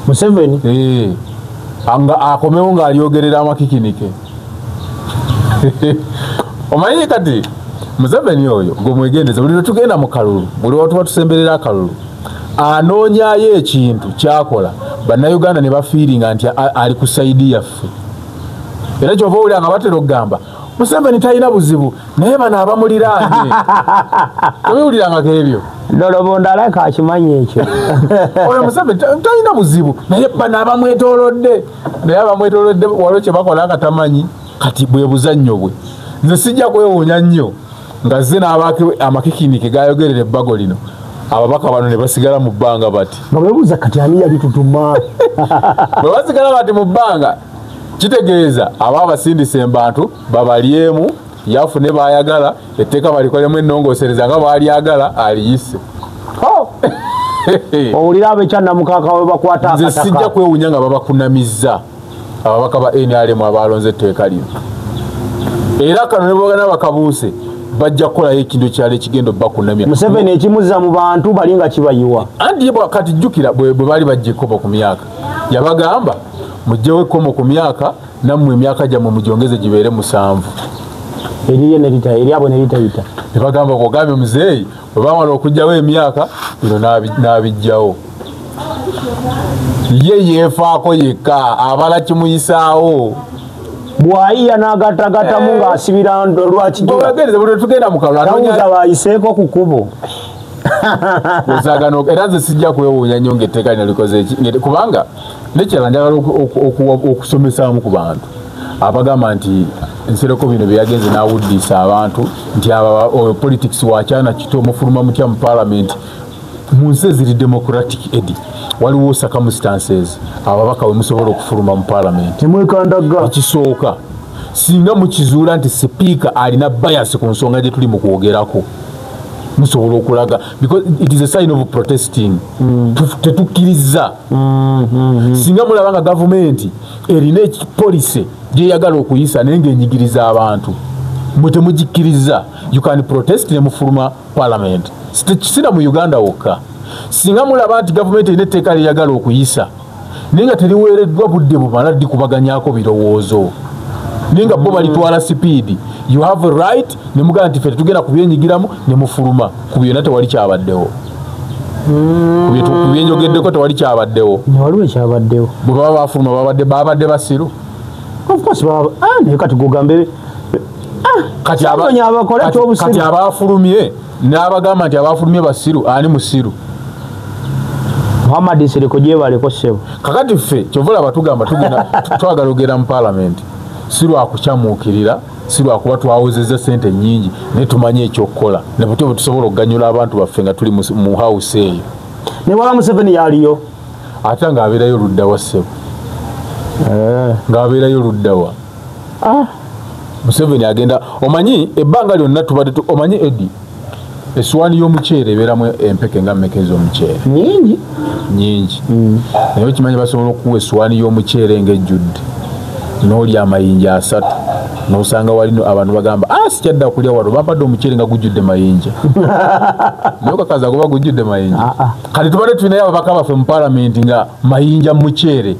Museveni anga akomewo nga alyogerera amakikinike omanyi kati Museveni oyo ng'omwegendeza buli lwe tugenda mu kalulu buli watuba tusemberera akalulu anoonyayo ekintu kyakola bannayuganda ne bafiiringa nti ali ku saidi yaffe era kyova owulira nga batera okugamba Museveni talina buzibu naye bano abamuliraanye tobiwulirangako ebyo Lolobonda alaka akimanyi ekyo oyo Museveni talina buzibu naye bano abamwetoolodde naye abamwetoolodde waliwo kye bakola nga tamanyi kati bwe buzannyo bwe nze sijja kwewuunya nnyo nga zze n'abaako amakikinike gayogerera ebbago lino ababaka bano ne basigala mu bbanga bati nga bwebuuza kati ani yali tutuma bwe basigala bati mu bbanga kitegeeza aba abasindisa embantu babalyemu yafu ne baayagala etteeka balikolemu ennongoosereza nga baalyagala aliyise owulira ab'ekyannamukaka we bakwata akataka nze sijja kwewuunya nga babakunamizza ababaka ba NRM abalonze etteeka lino era kano ne bwogana bakabuuse bajja kukola ekintu kyale kigendo bakunamya Museveni ekimuzza mu bantu balinga kibayiwa andi kati jjukira bwe bali bajje kopa ku myaka yabagamba mujjewe komo ku myaka nammwe emyaka gyammwe mujongeze gibeere 7 eriye nerita eriabo neritayita nebagamba kogambe muzeeyi bwe bamala okujjawo emyaka bino n'abijjawo ye yeefaako yekka abala kimuyisaawo bwayiya n'agattagattamu ng'asibira lwakitugenda mukalawuza bayiseeko ku kkubo osagano era nze sijja kwewuunya nnyo ng'etteeka lino likoze eki kubanga nekyala njagala okusomesaamu ku bantu abagamba nti nsereko bino byeyagenze n'awuddiisa abantu nti politics wakyana kito omufuluma mutya mu parliament mu nsi eziri democratic edi waliwo circumstances ababaka we musobola okufuluma mu parliament temwekandaga ekisooka singa mukizuula nti sipiika alina bias ku nsonga gye tuli mu kwogerako musobola okulaga because it is a sign of protesting tetukkiriza singa mulaba nga gavumenti erina ekipolisi gyeyagala okuyisa naye ng'enyigiriza abantu mwe temugikkiriza you can protest ne mufuluma parliament kisina mu Uganda wokka singa mulaba nti gavumenti erina etteeka lyeyagala okuyisa naye nga teriweereddwa budde bumala dikubaganyako birowoozo naye nga bo balitwala sipiidi you have a right ne mugamba nti ffe tetugenda kubyenyigiramu ne mufuluma ku byonna tewali kyabaddewo ku byenjogeddeko tewali kyabaddewo waliwo ekyabaddewo bwe baba bafuluma babadde basiru of course naye kati gogambe kati abafulumye n'abagamba nti abafulumye basiru ani musiru Muhammad Siriko gyebaleko ssebo kakati ffe kyovula batugamba tugenda twagala ogera mu parliament si lwakukyamuukirira si lwakuba twawozezza sente nnyingi naye tumanye ekyokukola ne butyo bwe tusobola okuganyula abantu baffe nga tuli mu house eyo ne wala Museveni yaliyo ate ng'abeerayo luddawa ssebo ng'abeerayo luddawa Museveni agenda omanyi ebbanga lyonna tubadde omanyi Eddie essuwaani y'omuceere ebeeramu empeke nga mmeka ez'omuceere nyingi naye okimanyi basobola okuwa essuwaani y'omuceere ng'ejjudde n'olya amayinja 3 n'osanga walino abantu bagamba sikyadda kulya wano bampadde omuceere nga gujjudde mayinja naye okakaza kuba gujjudde mayinja kati tubadde tulinayo ababaka baffe mu paalamenti nga mayinja muceere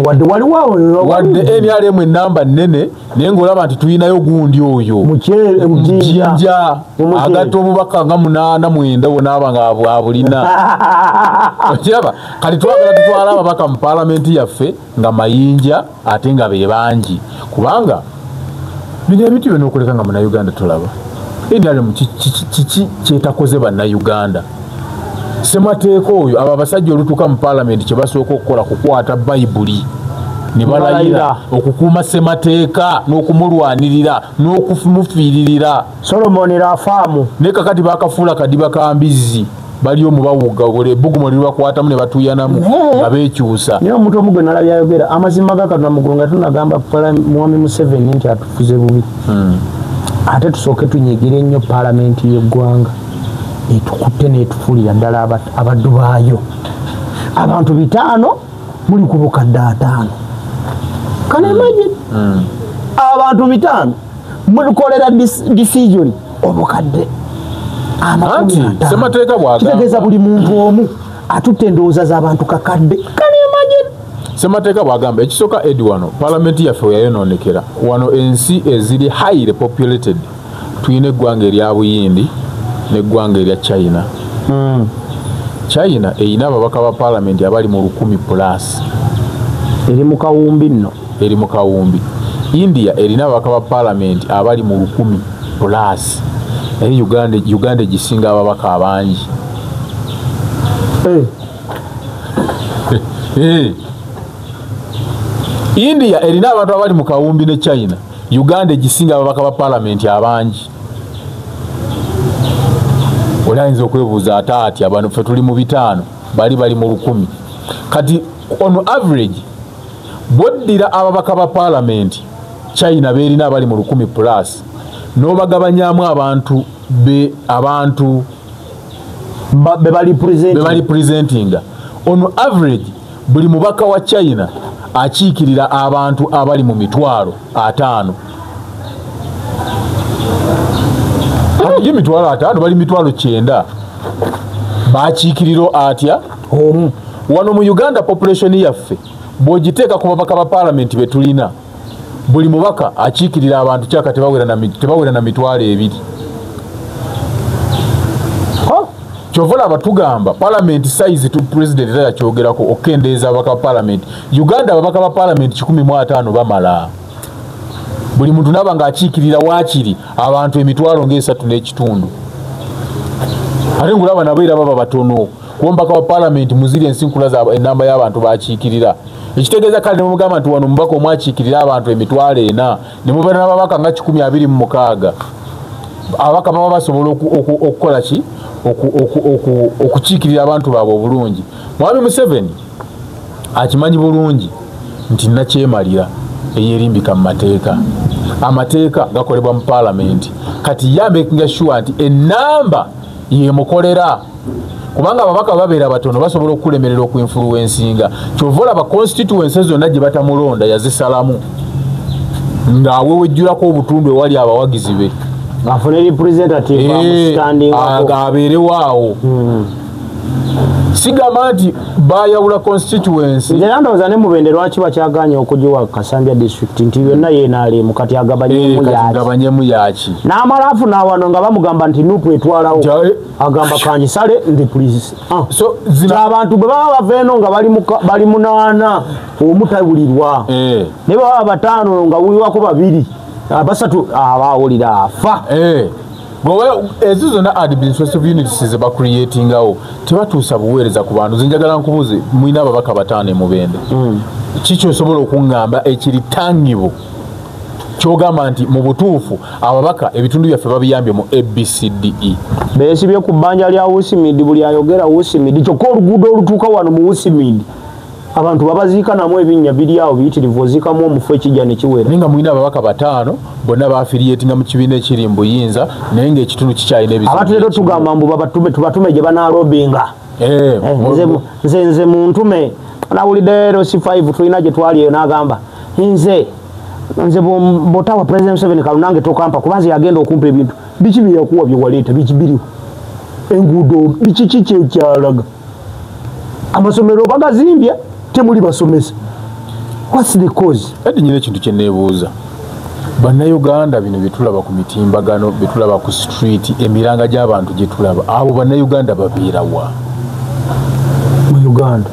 wadde NRM enamba nnene naye ng'olaba nti tulinayo gundi oyo mujinja agatta obubaka nga 8-9 wonaaba nga abulina okiraba kati twagala tutwala ababaka mu paalamenti yaffe nga mayinja ate nga be bangi kubanga bino ebintu byonna okuleka nga munnayuganda tolaba NRM kiki kyetakoze bannayuganda semateeka oyo abo abasajja olutuuka mu paalamenti kye basooka okukola kukwata bayibuli ne balayira okukuuma semateeka n'okumulwanirira n'okumufiiririra Solomon Rafaamu naye kakati bakafuula kadiba ka mbizzi bali omu bawugga buli ebbugumu libakwatamu ne batuuyanamu nga beekyusa naye omuntu omu gwe nalabye ayogera amazima ga Katonda muggulu nga tunagamba mwami Museveni nti atufuze bubi ate tusooke tunyigire ennyo paalamenti y'eggwanga etukutte n'etufuulira ddala abaddu baayo abantu 5 muli ku bukadde 5 kana imagine abantu 5 mulikolera decision obukadde anti semateeka bwagamba kitegeeza buli muntu omu atutte endowooza z'abantu kakadde kana imagine semateeka bwagamba ekisooka edi wano paalamenti yaffe yayonoonekera wano ensi eziri highly populated tulina eggwanga erya Buyindi n'eggwanga erya China China erina ababaka ba paalamenti abali mu 100+. eri mu kawumbi nno eri mu kawumbi. India erina ababaka ba paalamenti abali mu 100+. naye Uganda gisinga ababaka abangi. India erina abantu abali mu kawumbi ne China. Uganda gisinga ababaka ba paalamenti abangi. Olayinza okwebuuza ati abantu ffe tuli mu 5 bali mu 10. Kati on average boddira ababaka ba paalamenti China berina abali mu 100+. N'obagabanyamu abantu be bali presentinga. On average buli mubaka wa China akiikirira abantu abali mu 5,000. ye mitwalo 5 bali mitwalo 9 bakiikiriro atya wano mu Uganda population yaffe bwogiteeka ku babaka ba parliament betulina buli mubaka akiikirira abantu kyaka tebawera na mitwalo 2 kyovola batugamba parliament size to president era yakyogerako okendeeza ababaka ba parliament Uganda ababaka ba parliament 15 bamala buli muntu naba nga akiikirira waakiri abantu emitwalo ng'esatu n'ekitundu ate ngulaba nabeera baba batono kumbaka wa parliament muziri ensinkula za enamba y'abantu bakiikirira ekitegeeza kale nemugamba nti wano mubaka omwakiikirira abantu emitwalo 4 ne mubeera n'ababaka nga 126 ababaka baba basobola okukola ki okukiikirira abantu baabwe obulungi. Mwami Museveni akimanyi bulungi nti nakyemalira eyerimbika mu mateeka amateeka gakolebwa mu parliament kati ya making sure nti enamba yemukolera kubanga ababaka babeera batono basobola okulemerera okuinfluencinga kyovola ba constituencies zonna gye batamulonda yazisalamu ngaawe wejjulako obutundu ewali abawagizi be afune representative standing abeerewaawo sigamba nti bayawula constituency nze ne Mubende lwaki bakyaganya okugiwa Kasambya district nti yonna yenaalemu kati agabanyemu yaki n'amala afuna wano nga bamugamba nti nupu etwalawo agamba kanjisale ndi police so abantu bwe baba bava eno nga bali 8 omutawulirwa ne baba 5 nga wuliwako 2 basatu abawulira afa ezo zonna administrative units ze bacreatingawo tebatuusa buweereza ku bantu zinjagala nkubuuze mwina ababaka 5 Mubende kiki osobola okuŋŋamba ekiritangibo kyogamba nti mu butuufu ababaka ebitundu byaffe babiyambye mu ABCDE beesibye ku bbanja lya Wusimidi buli ayogera Wusimidi kyokka oluguudo olutuuka wano mu Wusimidi abantu babaziika namu ebinnya biri awo biyitirivu oziikamu omufu ekijja ne kiwera naye nga mulina ababaka 5 bonna baafiriyetinga mu kibiina ekiri mu buyinza naye ngaekitundu kikyalina ebizibu abantu leero tugamba mbu tubatume gye banaalobinga nze mu ntume nawulidde RC5 tulina gye twali eyo n'agamba nze bw'otawa President Museveni kalunange tokampa kubanze yagenda okumpa ebintu biki bye yakuwa bye waleeta biki biriwo enguudo biki kyalaga amasomero bagazimbye temuli basomesa what's the cause edi nyine ekintu kye neebuuza bannayuganda bino byetulaba ku mitimbagano byetulaba ku street emiranga gy'abantu gye tulaba abo bannayuganda babeerawa mu Uganda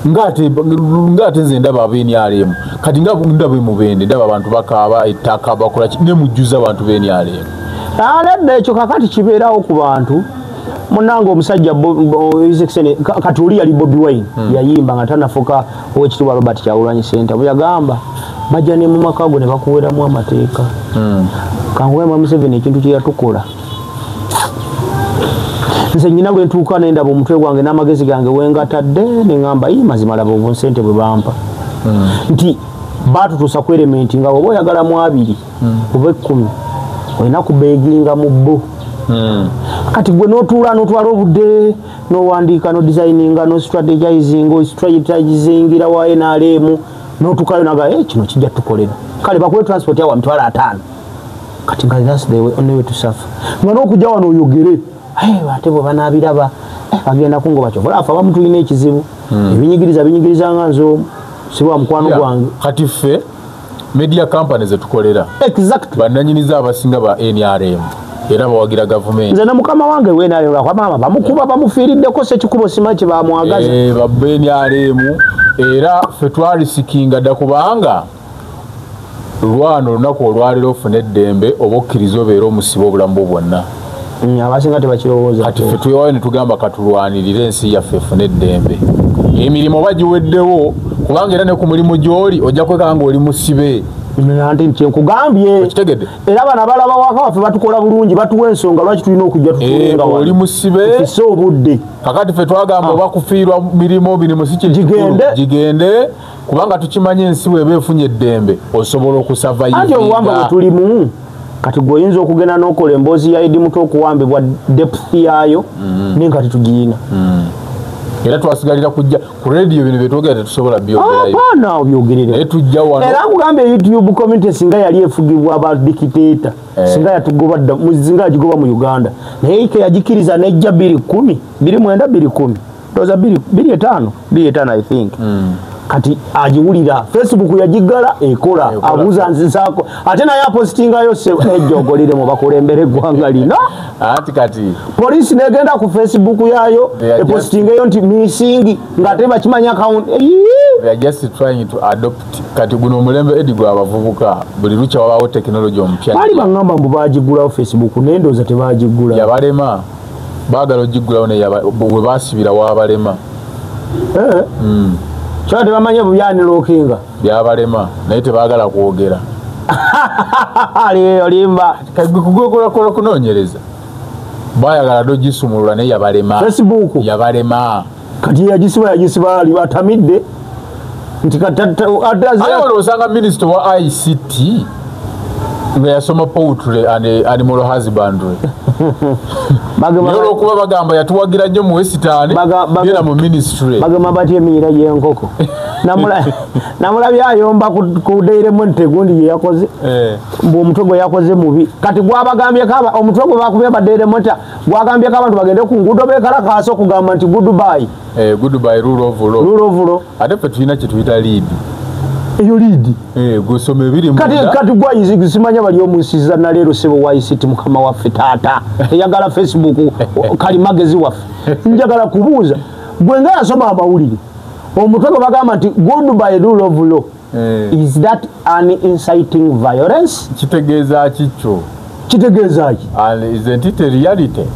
ngate nze ndaba ab'NRM kati nga ndaba Mubende ndaba abantu bakaaba ettaka bakola ne mujjuza abantu b'NRM nedda ekyo kakati kibeerawo ku bantu munange omusajja kati oli yali Bobi Wine yayimba nga tanafuka owekitiibwa Robert Kyagulanyi Ssentamu bwe yagamba bajja ne mu maka go ne bakuweramu amateeka kanguwema Museveni ekintu kye yatukola nze nyina bwe ntuuka nendaba omutwe gwange n'amagezi gange wengatadde ne ŋŋamba mazima laba obunsente bwe bampa nti baatutuusa ku elementi nga oba oyagalamu 2 oba 10 olina kubeeginga mu bbo kati gwe n'otuula n'otwala obudde n'owandiika n'odesigninga n'ostrategizingira wa NRM n'otukayo naga kino kijja tukolera kale bakuwe transport yawa mitwalo 5 kati nga that's the only way to suffer nga n'okujja wano oyogere ate bwe banaabiraba bagenda kungoba kyovola afe abamu tulina ekizibu ebinyigiriza nga nzoomu sibwa mukwano gwange kati ffe media companies zetukolera exactly bannanyiniza abasinga ba NRM era bawagira gavumenti nze ne mukama wange wenaalera kwa maama bamukuba bamufiiriddeko sekikubo sima kye bamwagaza ba NRM era ffe twalisikinga dda kubanga lwano olunaku olwaliro ofuna eddembe oba okkiriza obeera omusiba obulamu bwo bwonna abasinga tebakirowooza kati ffe twewayo ne tugamba katulwanirire ensi yaffe efune eddembe emirimu bagiweddewo kubanga era ne ku mulimu gy'oli ojja kwekanga nga oli musibe nti kyenkugambye era bana balaba waka waffe batukola bulungi batuwa ensonga lwaki tulina okujja tutulenga oli musibe ese obudde kakati ffe twagamba oba kufiirwa mirimu si gigende kubanga tukimanyi ensi weeba efunye eddembe osobola okusavayivinga anti obuwamba bwe tulimu kati gweoyinza okugenda n'okola emboozi ya Idi Muto okuwambibwa depth yaayo naye nga tetugiyina era twasigalira kujja ku radio bino byetwogera tetusobola byogerayo apana obyogerera etujja wano era nkugambye YouTube community singa yali efugibwa aba dictator singa yatugoba muzinga agigoba mu Uganda naye ike yagikiriza nejja 2010 29 doza 25 I think kati ajiwulira Facebook yagigala ekola abuza nzisako ate naye apostinga yose nejjogolire mu bakulembere gwanga lino ati kati police negenda ku Facebook yayo postinga yo nti missing ngate bakimanya account they are just trying to adopt kati guno mulembe edigwa abavubuka buli lucha wabawo technology ompya bali bangamba mbu bagigula Facebook nendoza tebagigula yabalema bagalo jigula ne bwe basibira wabalema Chate bamanye bubyani lokinga byabalema naye tebagala kwogera ali olimba kugwe kola kunonyereza bayagala dogisumulula naye yabalema Facebook yabalema kati yagisiba ali batamidde nti kataza ayo osanga minister wa ICT nga yasoma poetry and animal husbandry kuba bagamba yatuwagira nnyo mu Western era mu ministry bagamba bati eminyira y'enkoko namula byayomba ku Diamond Tegundi ye yakoze mbu omutwe yakoze mubi kati gwabagambye kaba omutwe gwe bakubye ba Diamond gwagambye kaba abantu bagende ku ngudo bekala kaso kugamba nti goodbye rule of law ate pe tulina kye tuyita lead eyo lead gusome biri mu kati gwayizigisimanya bali omunsiza na lero sebo wa ICT mukama waffe tata eyagala Facebook kali magezi waffe njagala kubuuza gwenga yasoma amawulire omutwe bagamba nti goodbye rule of law is that an inciting violence kitegeeza kicho kitegeeza ki and isn't it a reality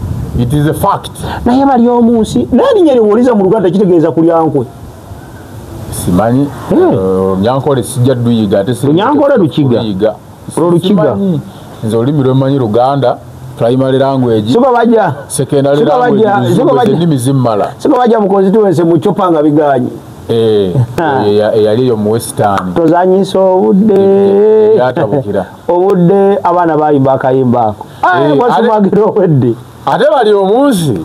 it is a fact naye bali omunsi nani nyeri woliza mu Luganda kitegeeza kulyankwe simanyi nyankole sijja duyiga ate si nyankole lukiga nze olimi lwemanyi Luganda primary language siko bajja secondary language ndimi zimmala siko bajja mu constituency mu chopanga biganyi yali yo mu Western tozanyisa obudde yatabukira obudde abana bayimba akayimba ako kwasumagira obudde ate bali omunsi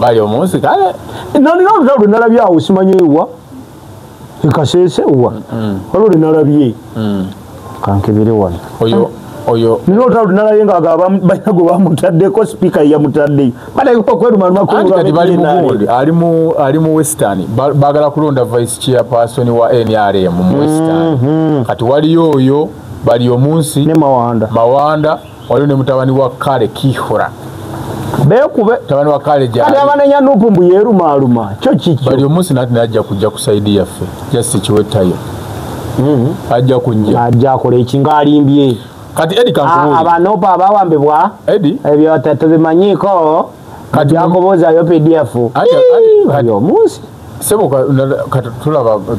bali omunsi kale nalina olutalo nalabyawo simanyiwa ekasese wa olwo linalabye kankebere wano oyo nino olutalo nalabye nga banyago bamutaddeko speaker yamutaddeyo ali mu Western bagala kulonda vice chairperson wa NRM mu Western kati waliyo oyo bali omunsi ne Mawanda waliyo ne mutabani wa Kale Kihura bekube tabani wakale jali kati abanenya nupumbu yerumaluma cyo kiki bali omunsi nati najja kujja kusaidi yaffe just kiwetayo ajja kola ekinga alimbye kati Edi kankubuli abanopa abawambebwa Edi ebyo tatabimanyiko kati yakoboza yo PDF bali omunsi sebo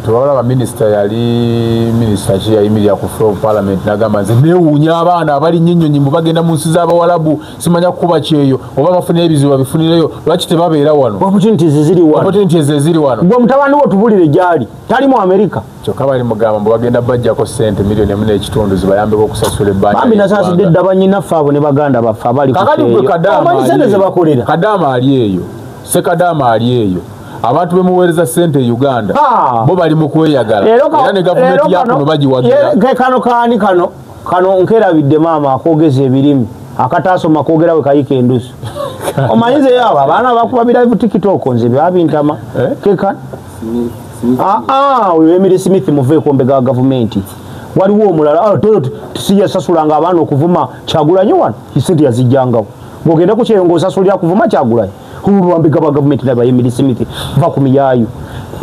tulaba minister yali minister chi yayimiria ku floor of parliament nagamba nze newunya abaana abali nnyinnyonyi mu bagenda mu nsi z'abawalabu simanya kuba kyeyo oba bafuna ebizibu bifunireyo lwaki tebabeera wano opportunities ziri wano gwe mutabani wo tubulire gyali tali mu America kyokka bali mugamba mbu bagenda bajjako sente milioni 1.5 zibayambeko okusasula ebbanja bambi nasasidde dda bannyinaffe abo ne baganda baffe abali Kadama ali eyo Sekadama ali eyo abantu bemuweereza sente Uganda bo bali mu kweyagala era ne gavumenti yakuno bagiwagira kano nkerabidde maama akogeza ebirimi akataasoma kogera we kayika endusu omanyize yaba abaana bakuba biravu TikTok nze byabintama keka oyo Emily Smith muveeko mbega gavumenti waliwo omulala tusijja sasulanga abaana okuvuma Kyagulanyi wano isente yazijjangawo ng'ogenda ku kyeyongo osasulira kuvuma Kyagulanyi wambega ba government na ba Emily Smith va kumiyayo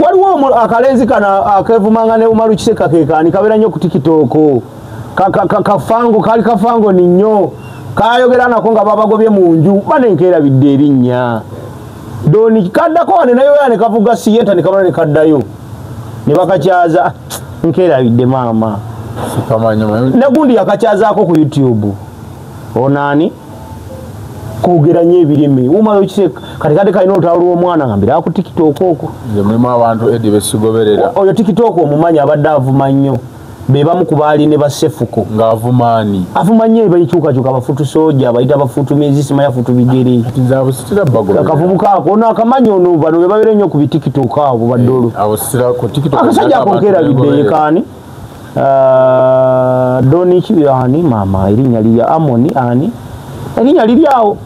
waliwo akalenzi kana akevumanga ne umaru kiseka kekani kabera nnyo ku TikTok kafango kali kafango ni nnyo kayogera nako nga babagobye mu nju banenkera bidde erinnya doni kaddako ne nayo yane kavuga siyeta ne kabana ne kaddayo ne bakakyaza nkera bidde mama sikamanya ne gundi yakakyazaako ku YouTube onani kugeranye ebirime umalo kiseka katikati kaino olutalo omwana ngambira ku TikTok okwo nze mulimu abantu Edi besigoberera oyo TikTok omumanya abadde avuma nnyo beba mukubali ne basefuko ngavumani avumanye bayichuka chuka bafutu soja bayita bafutu mezi simaya futu bigere tinzabo sitira bago akavubuka akona akamanyo no bano bebabere nnyo ku bitiktok abo badolo abo sitira ku tiktok akasajja akokera bidde kani doni kibani mama irinya liya amoni ani irinya liryawo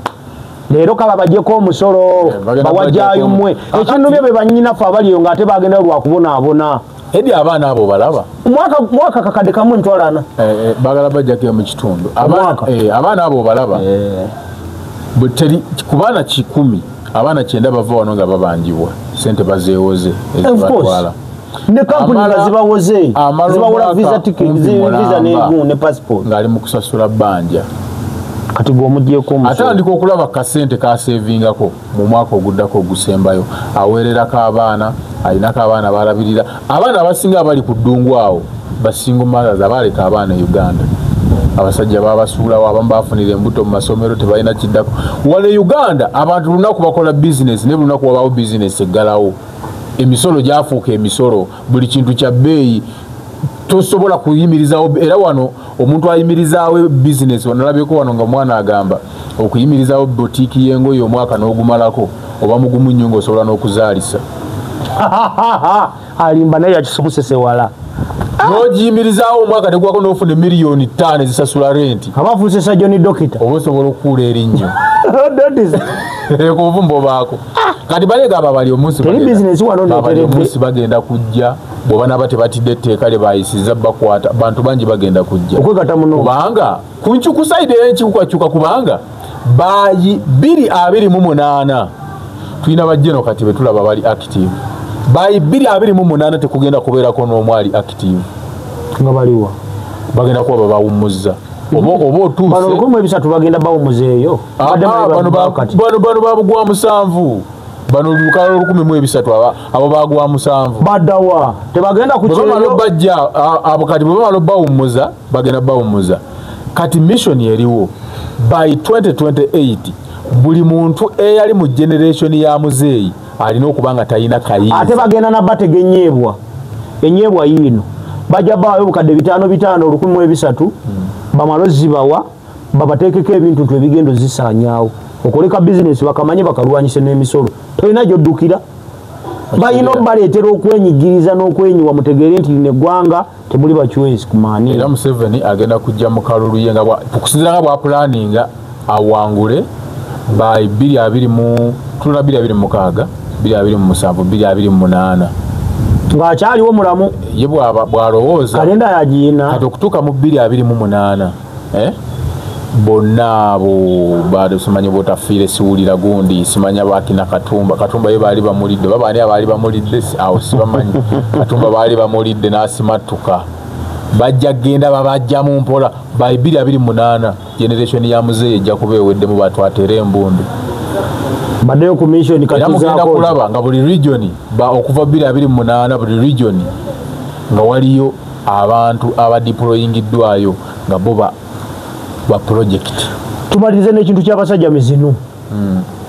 lero kaba bajeko omusolo bawajayo mwe ekintu bye banyina fa baliyo ngate bagenda lwa kubona abona edi abana abo balaba mwaka kakade kamwe ntwalana bagala bajja mu kitundu abana abo balaba buteri kubana 10 abana 9 bava wano nga babanjibwa sente bazeewoze ezibatwala ne kampuni bazibawoze zibawola visa ticket visa ne passport ngali mu kusasula banja kati gomujjeko omusolo atandika okulaba kasente ka savingako mu mwaka oguddako ogusembayo aweererako abaana alinako abaana balabirira abaana abasinga abali ku ddungu awo basingo mothers abaleka abaana Uganda abasajja babasuulawo abamu bafunira embuto mu masomero tebalina kiddako wale Uganda abantu lunaku bakola business ne lunaku wabawo business eggalawo emisolo gyafuuka emisolo buli kintu kya bbeeyi tosobola kuyimirizawo era wano omuntu ayimirizaawo business wanalabyeko wano nga mwana agamba okuyimirizaawo boutique y'engoye omwaka n'ogumalako oba mugumu nnyo ng'osobola n'okuzaalisa alimba naye yakisobosese wala n'ogiyimirizaawo omwaka tegwako n'ofuna miliyoni 5 ezisasula renti abafuuse sajoni dokita oba osobola okukuula erinnyo ekuvumba baako kati balega aba bali omunsi bagenda kujja bwoba naba tebatidde etteeka lye bayisiza bakwata bantu bangi bagenda kujja kubanga kuncuku saidi enkikukacuka kubanga bayi 228 tulina bajjeno kati betulaba bali active bayi 228 tekugenda kubeerako n'omwali active nga baliwa bagenda kuba bawumuzza oba otuuse bano 13 bagenda bawumuzeeyo bano babugwa 7 bano lukalo 13 abo bagwa 7 badawa tebagenda kuchero bajja abo kati baba bawumuza bagenda bawumuza kati mission eriwo by 2028 buli muntu eyali mu generation ya muzeeyi alina okubanga tayina kayi ate bagenda na bategenyebwa enyebwa yino bajja bawe bukadde 5 13 bamalozi bawa babatekeke ebintu twebigendo zisanyaawo okoleka business bakamanye bakalwanyise n'emisolo toyina gy'oddukira bayina obaleetera okwenyigiriza n'okwenyiwa mutegere nti neggwanga temuli bachwezi kumaani era Museveni agenda kujja mu kalulu ye nga okusinziira nga bwa planinga awangule by 2026 22 28 ng'akyaliwo mulamu ye bw'alowooza kalenda yagiina kati okutuuka mu 2028 bonna abo basimanya botafiire siwulira gundi simanya bakina katumba ye baali bamulidde babaani abaali bamulidde awo sibamanyi katumba baali bamulidde n'asimattuka bajja genda babajjamu mpola by 2028 generation ya muzeeyi ejja kuba eweddemu batwatere embundu baddeyo ku mission katugenda kulaba nga buli region okuva 2028 buli region nga waliyo abantu abadeployingiddwayo nga bo ba project tumalirize n'ekintu ky'abasajja mizinu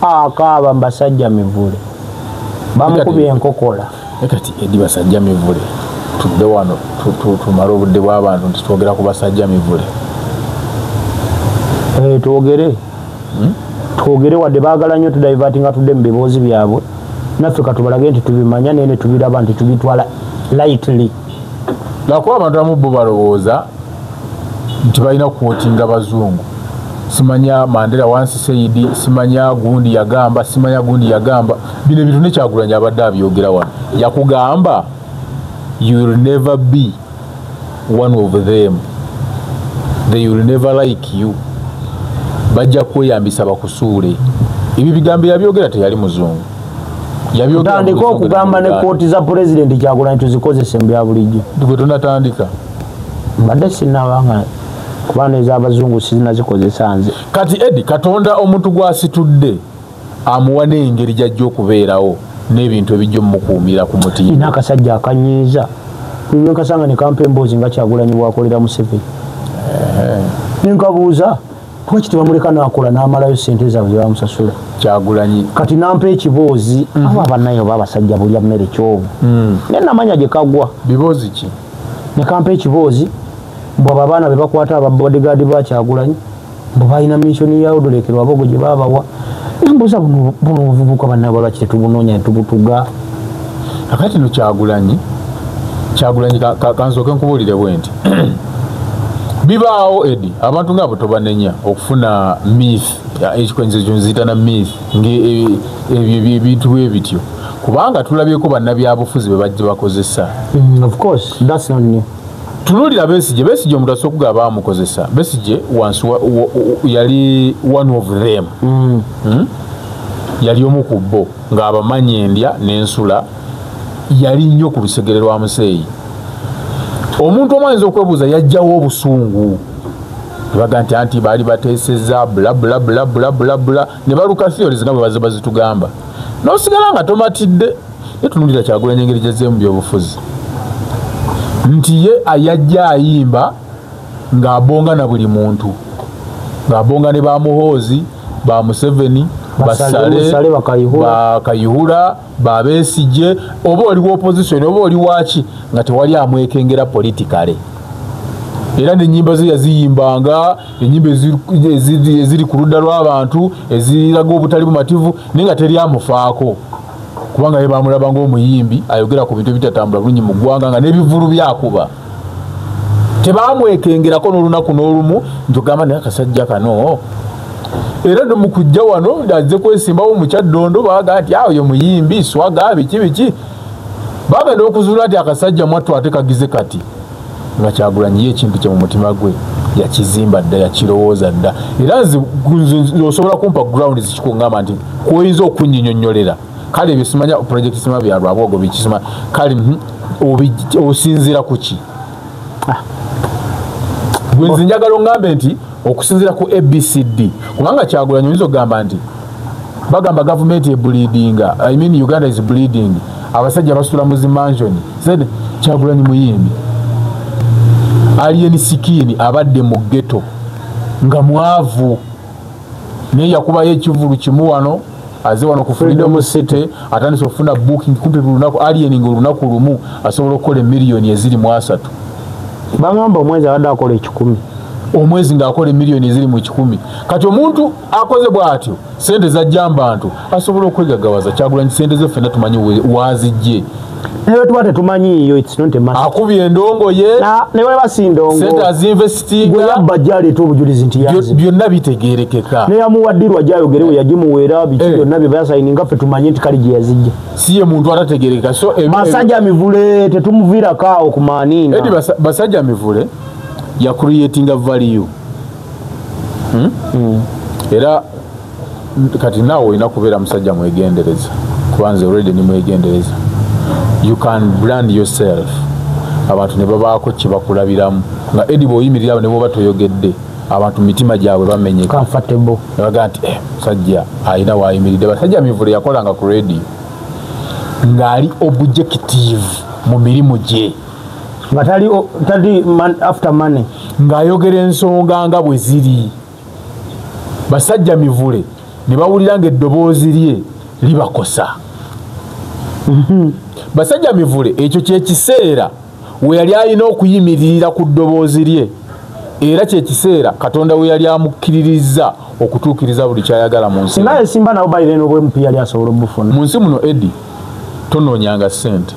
akaaba mbasajja mivule bamukubye enkokola kati edi basajja mivule tudde wano tumala obudde bw'abantu nti twogera ku basajja mivule twogere wadde baagala nnyo tudivatinga tudde mu biboozi byabwe naffe katubalage nti tubimanya naye ne tubiraba nti tubitwala lightly nakuba abantu amu bo balowooza nti balina kwotinga bazungu simanya Mandela wansi Saidi simanya gundi yagamba bino bintu ne Kyagulanyi abadde abyogera wano yakugamba you will never be one of them, they will never like you, bajja kweyambisa bakusuule. Ibi bigambo yabyogera teyali muzungu. Tandika okugamba ne kooti za president Kyagulanyi tuzikozese mbya bulijjo. Gwe tunatandika. Mbadde sinabanga kubana ez'abazungu sinazikozesa nze. Kati Eddie Katonda omuntu gwasitudde amuwa n'engeri gy'ajja okubeerawo n'ebintu ebijja mukuumira ku mutima. Ina akasajja akanyiiza. Kuyo kasanga ne kampe mbozi nga Kyagulanyi bwakolera Museveni. Ninkabuuza kuba kitibamuleka n'akola n'amalayo ssente zaabwe bamusasula. Kyagulanyi kati nampe ekiboozi abo abanayo babasajja bulya mmere kyovu. Ne namanya gye kagwa. Biboozi ki? ne kampa ekibozi mbwe abaana be bakwata ababodyguard ba Kyagulanyi mbwe balina missoni yawo dolekerwa abogo gye babawa nambuuza buno obuvubuka bannabo lwaki tetubunoonya netubutuga akati no Kyagulanyi kansooke nkubuulire bwe nti bibaawo Edi abantu ng'abo tobanenya okufuna myth ekikwenyezo nziyita myth ebintu ebityo kubanga tulabyeko bannabyabufuzi be bajje bakozesa. Of course that's not new. Tunulira Besigye omuntu asobola okugaba bamukozesa. Besigye once yali one of them. Yali omu ku bo ng'abamanyi endya n'ensula yali nnyo ku lusegere lwa Museeyi. Omuntu omayinza okwebuuza yajjawo obusungu baga nti anti baali bateeseza bla bla bla bla bla bla ne baluka theories nga bwe bazitugamba n'osigala nga tomatidde netunulira Kyagulanyi engeri gyazzeemu byobufuzi nti ye ayajja ayimba ng'abonga na buli muntu ng'abonga ne bamuhoozi ba Museveni basale bakayihura Besigye oba oli wa opposition oba oli waki nga tewali amwekengera politikale era n'ennyimba ze yaziyimbanga ennyimba eziri ku ludda lw'abantu eziraga obutali bumativu naye nga teri amufaako kubanga ye bamulaba ng'omuyimbi ayogera ku bintu ebitatambula bulungi mu ggwanga nga n'ebivulu byakuba tebamwekengerako n'olunaku n'olumu nti ogamba naye akasajja kano era ne mukujja wano azze kwesimbawo mu Kyaddondo baga nti awo ye muyimbi swaga biki bagenda okuzuula nti akasajja mwattu ate kagize kati nga Kyagulanyi ye ekintu kye mu mutima gwe yakizimba dda yakirowooza dda era nze osobola kumpa ground zikikungamba nti kuyinza okunnyinnyonnyolera kale ebyo simanya project sima bya lwabwogo bikisima kale osinziira ku ki gwenzi njagala ongambe nti okusinziira ku ABCD kubanga Kyagulanyi oyinza okugamba nti bagamba government ebleedinga I mean Uganda is bleeding abasajja basula mu zimansioni said Kyagulanyi muyimbi alien sikini abadde mu ghetto nga mwavu naye yakubayo ekivulu kimu wano aze wano ku Freedom City atandise okufuna booking kumpi lunaku alien ng'olunaku lumu asobola okukola miliyoni eziri mu 3 bagamba omwezi abadde akola 1,000 omwezi ng'akola miliyoni eziri mu 1,000 kati omuntu akoze bw'atyo sente zajjambantu asobola okwegagawaza Kyagulanyi sente ze ffenna tumanyi wazijje naye tuba tetumanyiiyo it's not a matter akubye endongo ye ne bwe basindongo sente azinvestinga gwe yabba gyaleeta obujulizi nti yazi byonna bitegeerekeka ne yamuwaddirwa gyayogere we yagimuweera biki byonna bye bayasayininga ffe tumanye nti kali gye yazijja si ye muntu atategeereka so basajja mivule tetumuviirako awo ku maaniina edi basajja mivule ya creating a value era kati naawe olina kubeera musajja mwegendereza kubanze already ni mwegendereza you can brand yourself abantu ne babaako kye bakulabiramu nga edi bw'oyimirira ne bw'oba toyogedde abantu mitima gyabwe bamenyeka comfortable baga nti musajja ayina waayimiridde basajja mivule yakolanga ku radio ng'ali objective mu mirimu gye nga tali after money ng'ayogera ensonga nga bwe ziri basajja mivule ne bawulira ng'eddoboozi lye libakosa basajja mivule ekyo kyekiseera we yali alina okuyimirira ku ddoboozi lye era kyekiseera Katonda we yali amukkiririza okutuukiriza buli kyayagala mu nsi naye simba nawo bayire n'obwempi yali asobola obufuna mu nsi muno Edi tonoonyanga ssente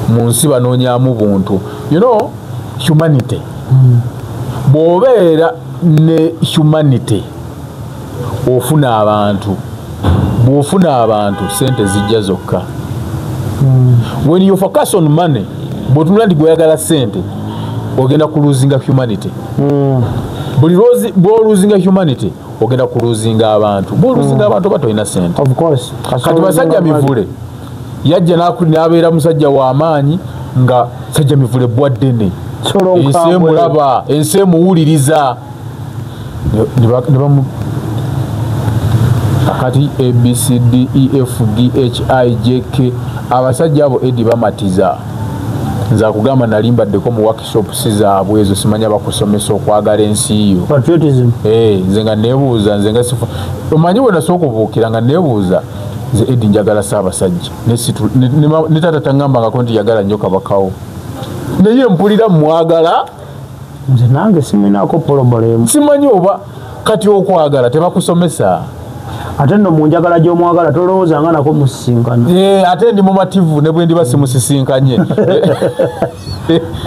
mu nsi banoonyaamu buntu you know humanity bw'obeera ne humanity ofuna abantu bw'ofuna abantu sente zijja zokka when you focus on money bw'otunula nti gweyagala sente ogenda kuluzinga humanity buli bw'oluzinga humanity ogenda kuluzinga abantu bw'oluzinga abantu oba tolina sente of course kati basajja mivule yajja n'abeera musajja w'amaanyi nga sajja mivule bwaddene ensi emulaba ensi emuwuliriza kati ABCDEFGHIJK abasajja abo Edi bamatiza nze akugamba nali mbaddeko mu workshops zaabwe ezo simanya bakusomesa okwagala ensi yo patriotism nze nga neebuuza nze nga sifa omanyi bwe nasooka okubuukira nga neebuuza nze Edi njagala Ssaabasajja ne taata taŋŋambangako nti yagala nnyo Kabakawo naye mpulira mwagala nze nange siminaako polobolemu simanyi oba kati okwagala tebakusomesa ate nno mu njagala gy'omwagala tolowoozanga nako musisinkana ate ndi mumativu ne bwe ndiba simusisinkanye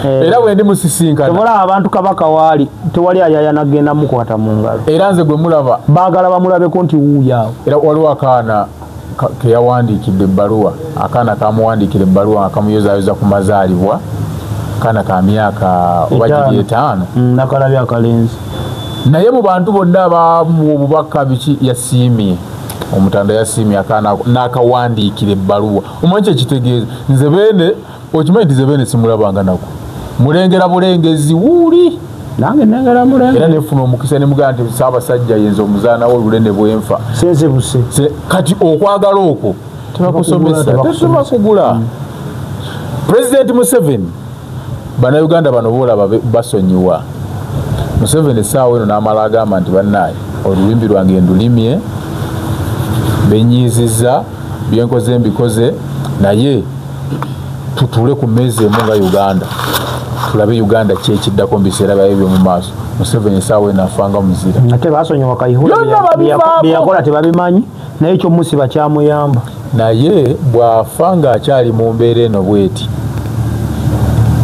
era bwe ndi musisinkana tebala abantu Kabaka waali tewali ayayanagenda mukwata mu ngalo era nze gwe mulaba baagala bamulabeko nti wuuyaawo era waliwo akaana keyawandiikidde ebbaluwa akaana kamuwandiikira ebbaluwa akamuyozayoza ku mazaalibwa akaana ka myaka oba giri 5 nakalabye akalenzi naye mu bantu bonna abamu obubaka biki yasiimye omutanda yasiimye akaana n'akawandiikira ebbaluwa omanyi kyekitegeeza nze beene okimanyi nti nze beene simulabanga nako mulengera bulengezi wuuli nange nengera mulenge era nefuna omukisa ne mugamba nti Ssaabasajja yenza omuzaanawo olulene bwenfa sense buse kati okwagala okwo tebakusomesa tesobola kugula President Museveni bannayuganda bano boolaba basonyiwa Museveni essaawa eno n'amala agamba nti bannaaye olulimi lwange ndulimye benyiizizza byenkoze mbikoze naye tutuule ku mmeezi emu nga Uganda tulabe Uganda kyekiddako mu biseera byayo by'omu maaso Museveni essaawa eno afanga muzira ate baasonyiwa Kayihura byeyakola tebabimanyi naye ekyomusiba kyamuyamba naye bw'afa ng'akyali mu mbeera eno bweti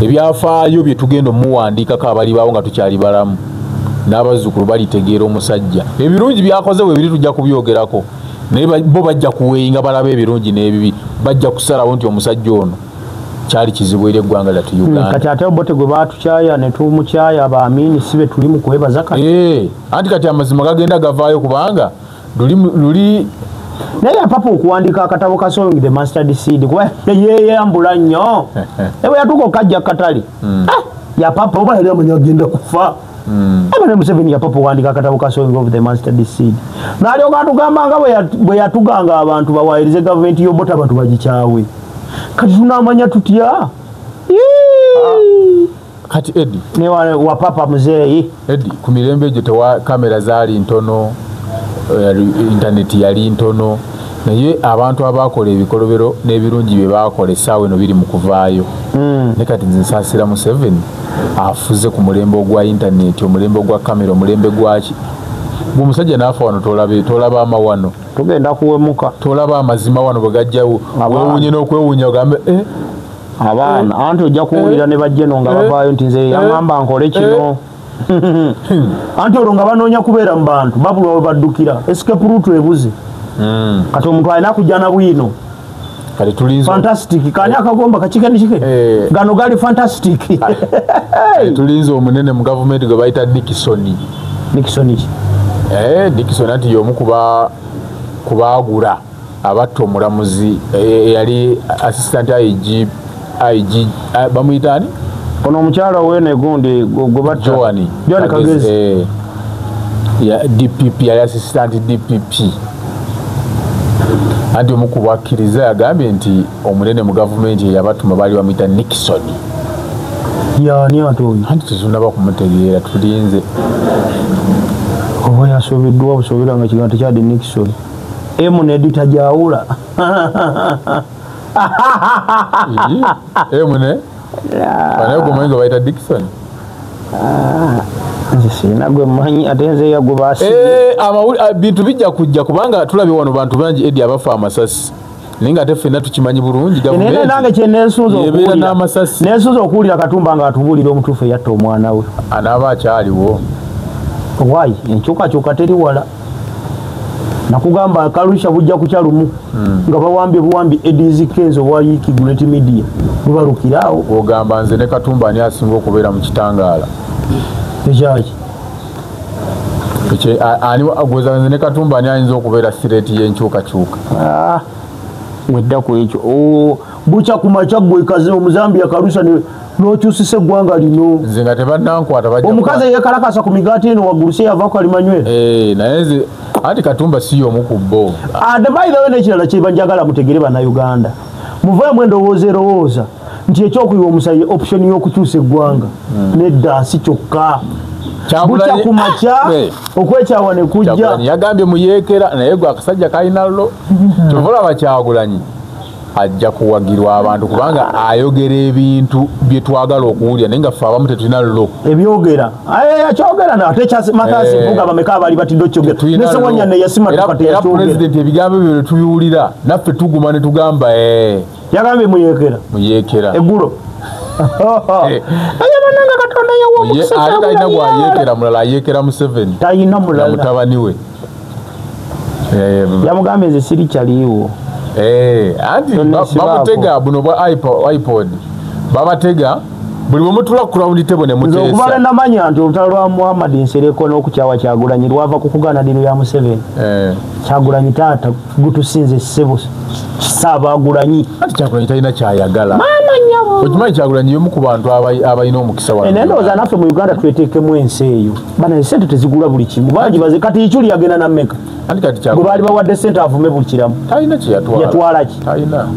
ebyafaayo bye tugenda omuwandiikako abalibaawo nga tukyali balamu n'abazzukulu balitegeera omusajja ebirungi byakoze bwe biri tujja kubyogerako naye bo bajja kuweeyinga balaba ebirungi n'ebibi bajja kusalawo nti omusajja ono kyali kizibu eri eggwanga lyattu Uganda kati ate bote gwe baatukyaya ne tumukyaya abaamiini si be tuli mu kwebaza kati anti kati amazima gagenda gavaayo kubanga luli naye apapa okuwandiika akatabo ka Sowing the Mustard Seed kuba yeeyambula nnyo ne bwe yatuuka okajja katali yapapa oba yali amanya agenda kufa aba ne Museveni yapapa okuwandiika akatabo ka Sowing of the Mustard Seed n'alyoka atugamba nga bwe yatuganga abantu bawaayirize gavumenti y'obota abantu bagikyawe kati tunamanya tutya kati Edi ne wa papa muzeeyi Edi ku mirembe egyo tewa kamera zaali ntono intaneti yali ntono naye abantu abakola ebikolobero n'ebirungi bye bakola essaawa eno biri mu kuvaayo ne kati nze nsaasira Museveni afuze ku mulembe ogwa intaneti omulembe ogwa kamera omulembe gwaki bwe omusajja naafa wano tolaba amawano tugenda kuwemuka tolaba amazima wano bwe gajjawo wewunye n'okwewunya ogambe abaana anti ojja kuwulira ne bajjeno nga bavaayo nti nze yaŋŋamba nkole kino anti olwo nga banoonya kubeera mu bantu babula we baddukira escape route ebuze kati omuntu alina kujja na bwino kati tulinze fantastic kani akagomba kakike gano gali fantastic tulinze omunene mu gavumenti gwe bayita Dickson Dickson anti y'omu kubaagula abatta omulamuzi yali assistant IG bamuyita ani ono omukyala wene gundi gwebatta Joani Kagezi ya DPP yali assistant DPP anti omu kubakkiriza yagambye nti omunene mu gavumenti yabatuma baali bamuyita Nixon yani ate oyo anti tetunaba kumutegeera tulinze oba yasuubiddwa busuubira nga kigambo tekyadde Nixon emunedi tajawula emune banaye gumanyi gwe bayita Dickson sina gwe manyi ate nze yagwe bintu bijja kujja kubanga tulabye wano bantu bangi Edi abafa amasasi naye nga ate ffenna tukimanyi bulungi gavumenti nange kyeneesuuza n'amasasi neesuuza okuwulira Katumba nga atubuulira omutuufu eyatta omwana we anaaba akyaliwo waayi enkyukakyuka teri wala nakugamba Kalusha bujja kukya lumu nga bawambye buwambi Ediz Kenzo wa Yiki Great Media bubalukiraawo ogamba nze ne Katumba ani asinga okubeera mu kitangaala ekyaki ani agweza nze ne Katumba ani ayinza okubeera sireti y'enkyukakyuka wedda ku ekyo bukya ku makya gwekaze omuzambia Kalusha n'okyusisa eggwanga lino nze nga tebannankwata omukazi yekalakasa ku migaati eno waggulu si yavaako alimanywere naye nze anti Katumba si y'omu ku bo adebayirewe n'ekirala kyeba njagala mutegere bannayuganda muveemu endowooza erowooza nti ekyokuyiwa omusayi option y'okukyusa eggwanga nedda si kyokka bucha kumacha okwekyawa ne kujja yagambye muyekera naye gwa akasajja kalina lo tovola bakyagulanyi ajja kuwagirwa abantu kubanga ayogera ebintu bye twagala okuwulira naye nga ffe abamu tetulina lo ebyogera yakyogera nate matasi mpuga bameka bali batidde okyogera nesewanya neyasima era pulezidenti ebigambo byo tubiwulira naffe tuguma ne tugamba yagambye muyekera eggulo ayabananga katonda yawo talina gwayekera mulala ayekera Museveni talina mulala mutabani we yamugambye nze siri kyaliiwo anti bamutega buno bwa iPod babatega buli mumutula ku round table ne mutesa okubala namanya nti olutalo lwa Muhammad Nsereko n'okukyawa Kyagulanyi lwava ku kugaana dino ya Museveni Kyagulanyi taata gutusinze ssebo Saabagulanyi ati Kyagulanyi talina kyayagala okimanyi Kyagulanyi y'omu ku bantu abalina omukisa wano ndowooza naffe mu Uganda tweteekemu ensi eyo bana esente tezigula buli kimu bagibaze kati ikyuli yagenda na mmeka bwe baali bawadde sente avume buli kiramu talina yatwala ki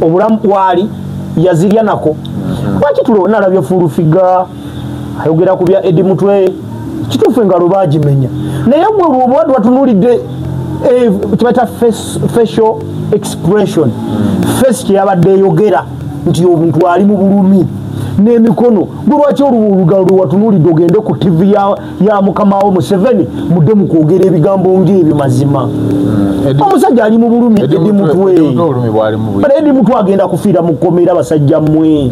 obulamu bwali yazirya nako lwaki nalabye fulufiga ayogera ku bya Eddie Mutwe kituufu engalo baagimenya naye mwe bwoba watunulidde kibaita facial expression face kyeyabadde eyogera nti omuntu ali mu bulumi n'emikono gwe lwaki olugalo lwe watunulidde ogende ku TV ya mukama wo Museveni mudde mu kwogera ebigambo ng'ebyo mazima omusajja ali mu bulumi Eddie Mutwe Eddie Mutwe agenda kufiira mu kkomera basajja mmwe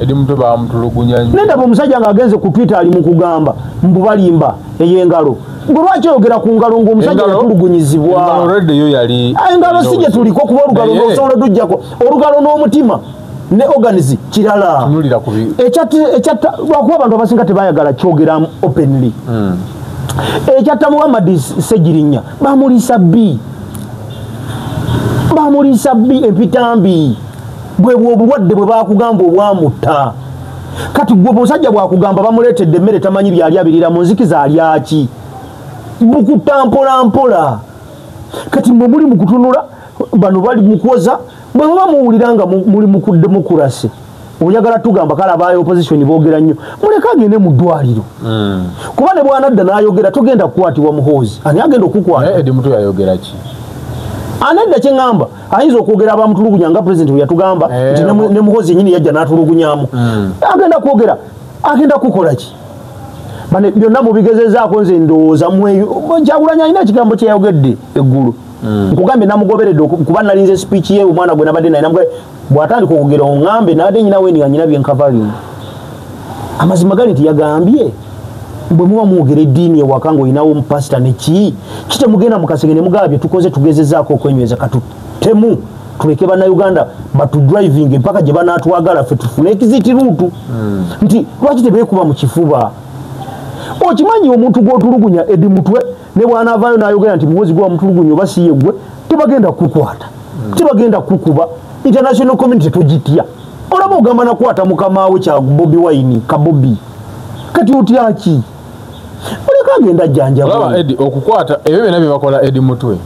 nendaba omusajja ng'agenze ku Twitter ali mu kugamba mbubalimba ey'engalo gwe lwaki oyogera ku ngalo ng'omusajja yatulugunyizibwa engalo si gye tuliko kuba olugalo n'osobola tujjako olugalo n'omutima ne organize kirala lwakuba abantu abasinga tebayagala kyogera openly ekyatta Muhammad Ssegirinya bamulisa bbi empitambi bwebwo obulwadde bwe bakugamba obwamutta kati gwe musajja bwakugamba bamuleetedde emmere tamanyi byali abirira mu nzikiza alyaki bukuta mpola kati mwe muli mu kutunula bano bali mu kwoza bwe muba muwulira nga muli mu kudemokurasi oyagala tugamba kale abaayo opposition boogera nnyo muleke agende mu ddwaliro kuba ne bwanadda n'ayogera togenda kukwatibwa muhoozi ani agenda okukwata Eddie Mutwe yayogera ki anadda kyeŋŋamba ayinza okwogera abamutulugunya nga pulezidenti bwe yatugamba nti ne muhoozi yennyini yajja n'atulugunyamu agenda kwogera agenda kukola ki bane byonna mubigezezaako nze ndowooza Kyagulanyi alina ekigambo kyeyayogedde eggulu nkugambye namugoberedde kuba nalinze speech ye omwana gwe nabadde naye namugambye bw'atandika okwogera oŋŋambe nabadde nyina we nga nyina byenkavalinga amazima gali nti yagambye bwe muba mwogera eddiini ewaka ng'olinawo omupasita neki kitemugenda mu kasenge ne mugaba bye tukoze tugezezaako okwenyweza katutemu tuleke bannayuganda batudrivinge mpaka gye banaatwagala ffe tufune ekiziti ruutu nti lwaki tebeekuba mu kifuba okimanyi omuntu gw'otulugunya Eddie Mutwe ne bw'anaavaayo n'ayogera nti muwozi gwe wamutulugunya oba si ye gwe tebagenda kukwata tebagenda kukuba international community tugitya olaba ogamba nakwata mukama we kya Bobi Wine kabobi kati otya ki oleka agenda jjanjaba okukwata ebyo byonna bye bakola Eddie Mutwe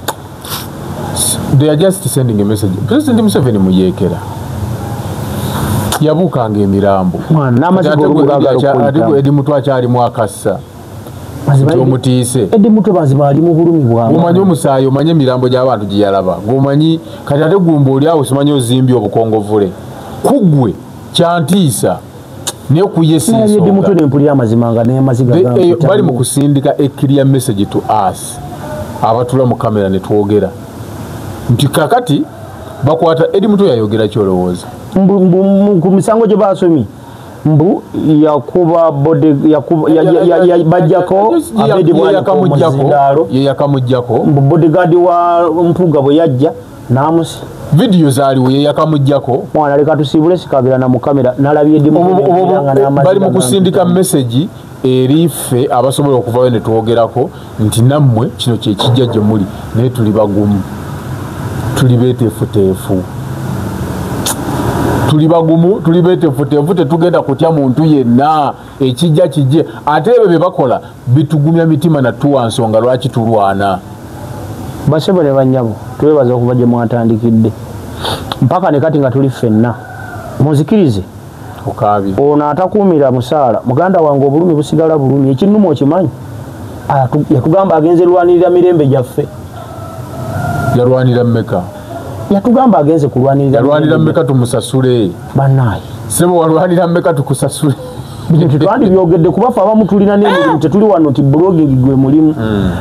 they are just sending a message President Museveni muyekera yabuukanga emirambo Eddie Mutwe akyali mwakassa omutiise Eddie Mutwe bazima ali mu bulumi bwawe omanyi omusaayi omanyi emirambo gy'abantu gye yalaba ng'omanyi kati ate gumba oli awo simanyi ozimbye obukongovule kuggwe kyantiisa naye kuye si nsonga Eddie Mutwe nempulira amazima nga n'emaziga bali mu kusindika a clear message to us abatula mu kamera ne twogera nti kakati bakwata Eddie Mutwe yayogera kyolowooza ku misango gye basomye mbu yakuba bajjako abedi bwalikomuzindalo yeyakamujjako mbu bodyguard wa mpuga bwe yajja namusi video zaaliwo yeyakamujjako mwana leka tusiibule sikabirana mu kamera nalabye Eddie bali mu kusindika message eri ffe abasobola okuvayo ne twogerako nti nammwe kino kyekijja gye muli naye tuli bagumu tuli beeteefuteefu tuli bagumu tuli beeteefuteefu tetugenda kutya muntu yenna ekijja kijje ate ebyo bye bakola bitugumya mitima natuwa nsonga lwaki tulwana basebo ne bannyabo twebaza okuva gye mwatandikidde mpaka ne kati nga tuli ffenna muzikirize okaabi ono atakuumira musaala muganda wange obulumi busigala bulumi ekinnuma okimanyi yatugamba agenze lwanirira mirembe gyaffe. Yalwanira mmeka? Yatugamba agenze kulwanirira. Yalwanira mmeka tumusasule? Banaye. Sebo walwanira mmeka tukusasule? Bintu twandi byogedde kubafa abamu tulina n'emirimu tetuli wano ti blogging gwe mulimu.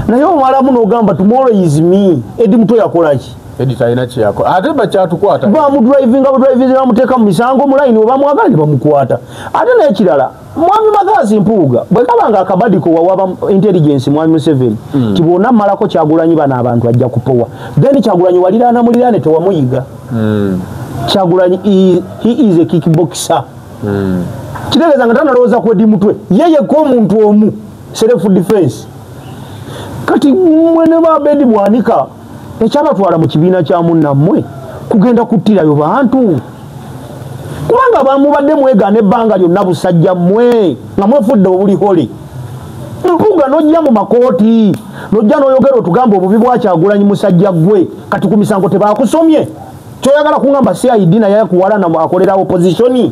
Naye omwalamu n'ogamba tomorrow is me. Edi Muto yakola ki? Edi talina kyako. Ate bakyatukwata. Bamudrivinga budrivinga bamuteeka mu misango mu line oba mwagala ne bamukwata. Ate n'ekirala Mwami Magazi Mpuuga bwe kabanga akabadiko wawaba intelligence Mwami Museveni kibona malako Kyagulanyi bana abantu ajja kupowa. Then Kyagulanyi waliraana muliraane tewamuyiga. Kyagulanyi he is a kickboxer. Kireleza nga tanalowooza ku Edi Mutwe yeye ko omuntu omu self defense. Kati mwene ba Bedi Bwanika ekyabatwala mu kibiina kya munnammwe kugenda kuttirayo bantu kubanga bamubadde mwegaana ebbanga lyonna busajja mmwe nga mwefudde obulihole. Mpuuga nojja mu makooti nojja n'oyogera otugamba obubi bwa Kyagulanyi musajja gwe kati ku misango tebaakusomye kyoyagala kuŋŋamba CID naye yakuwalana akolera opposition.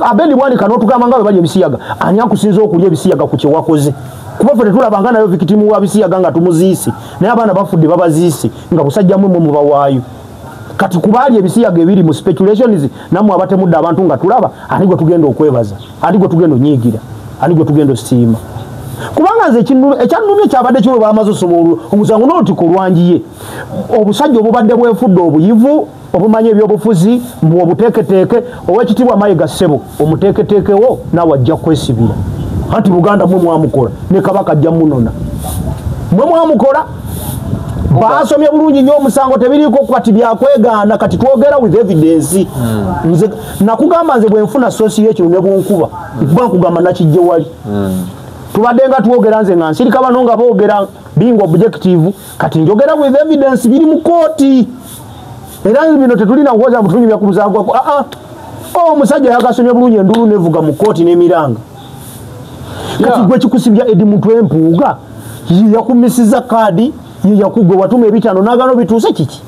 Abedi Bwanika n'otugamba nga bwe bali ebisiyaga ani akusinza okulya ebisiyaga ku kyewakoze kuba ffe tetulabanga nayo victimu wa bisiyaga nga tumuziisi naye abaana bafudde babaziisi nga busajja mmwe mubawaayo. Kati kubaali ebisiyaga ebiri mu speculations nammwe abatemudde abantu nga tulaba ani gwe tugenda okwebaza ani gwe tugenda onyiigira ani gwe tugenda osiima kubanga nze ekyannumye kyabadde kyo bwe baamaze osoma omusango n'oti ku lwangiye obusajja obubadde bwefudde obuyivu obumanya ebyobufuzi mbu obuteeketeeke ow'ekitiibwa Mayiga Ssebo omuteeketeekewo naawe ajja kwesibira anti Buganda mwe mwamukola ne Kabaka ajja munona mwe mwamukola. Basomye bulungi nnyo omusango tebiriiko kati byakwegaana kati twogera with evidence. Nze nakugamba nze bwe nfuna sosi y'ekino ne bunkuba nkuba nkugamba nakijje wali. Tubadde nga twogera nze nga nsirika bano nga boogera being objective kati njogera with evidence biri mu kooti. Era bino tetulina kuwoza butunyumya ku musango gwako. Omusajja yagasomye bulungi endulu nevuga mu kooti n'emiranga. Kati gwe kikusibya Edi Mutwe Mpuuga yakumisiza kaadi yakugwe watuma ebitano nagano bituuse kiki?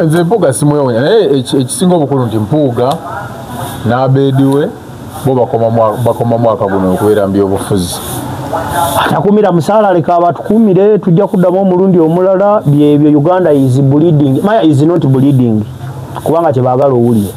Nze Mpuuga simuyonya naye ekisinga obukulu nti Mpuuga n'Abedi bo bakoma mwaka guno okubeera mu byobufuzi. Atakumira musaala leka abatukumire tujja kuddamu omulundi omulala byebyo. Uganda is bleeding. Maya is not bleeding kubanga kyebaagala owulire.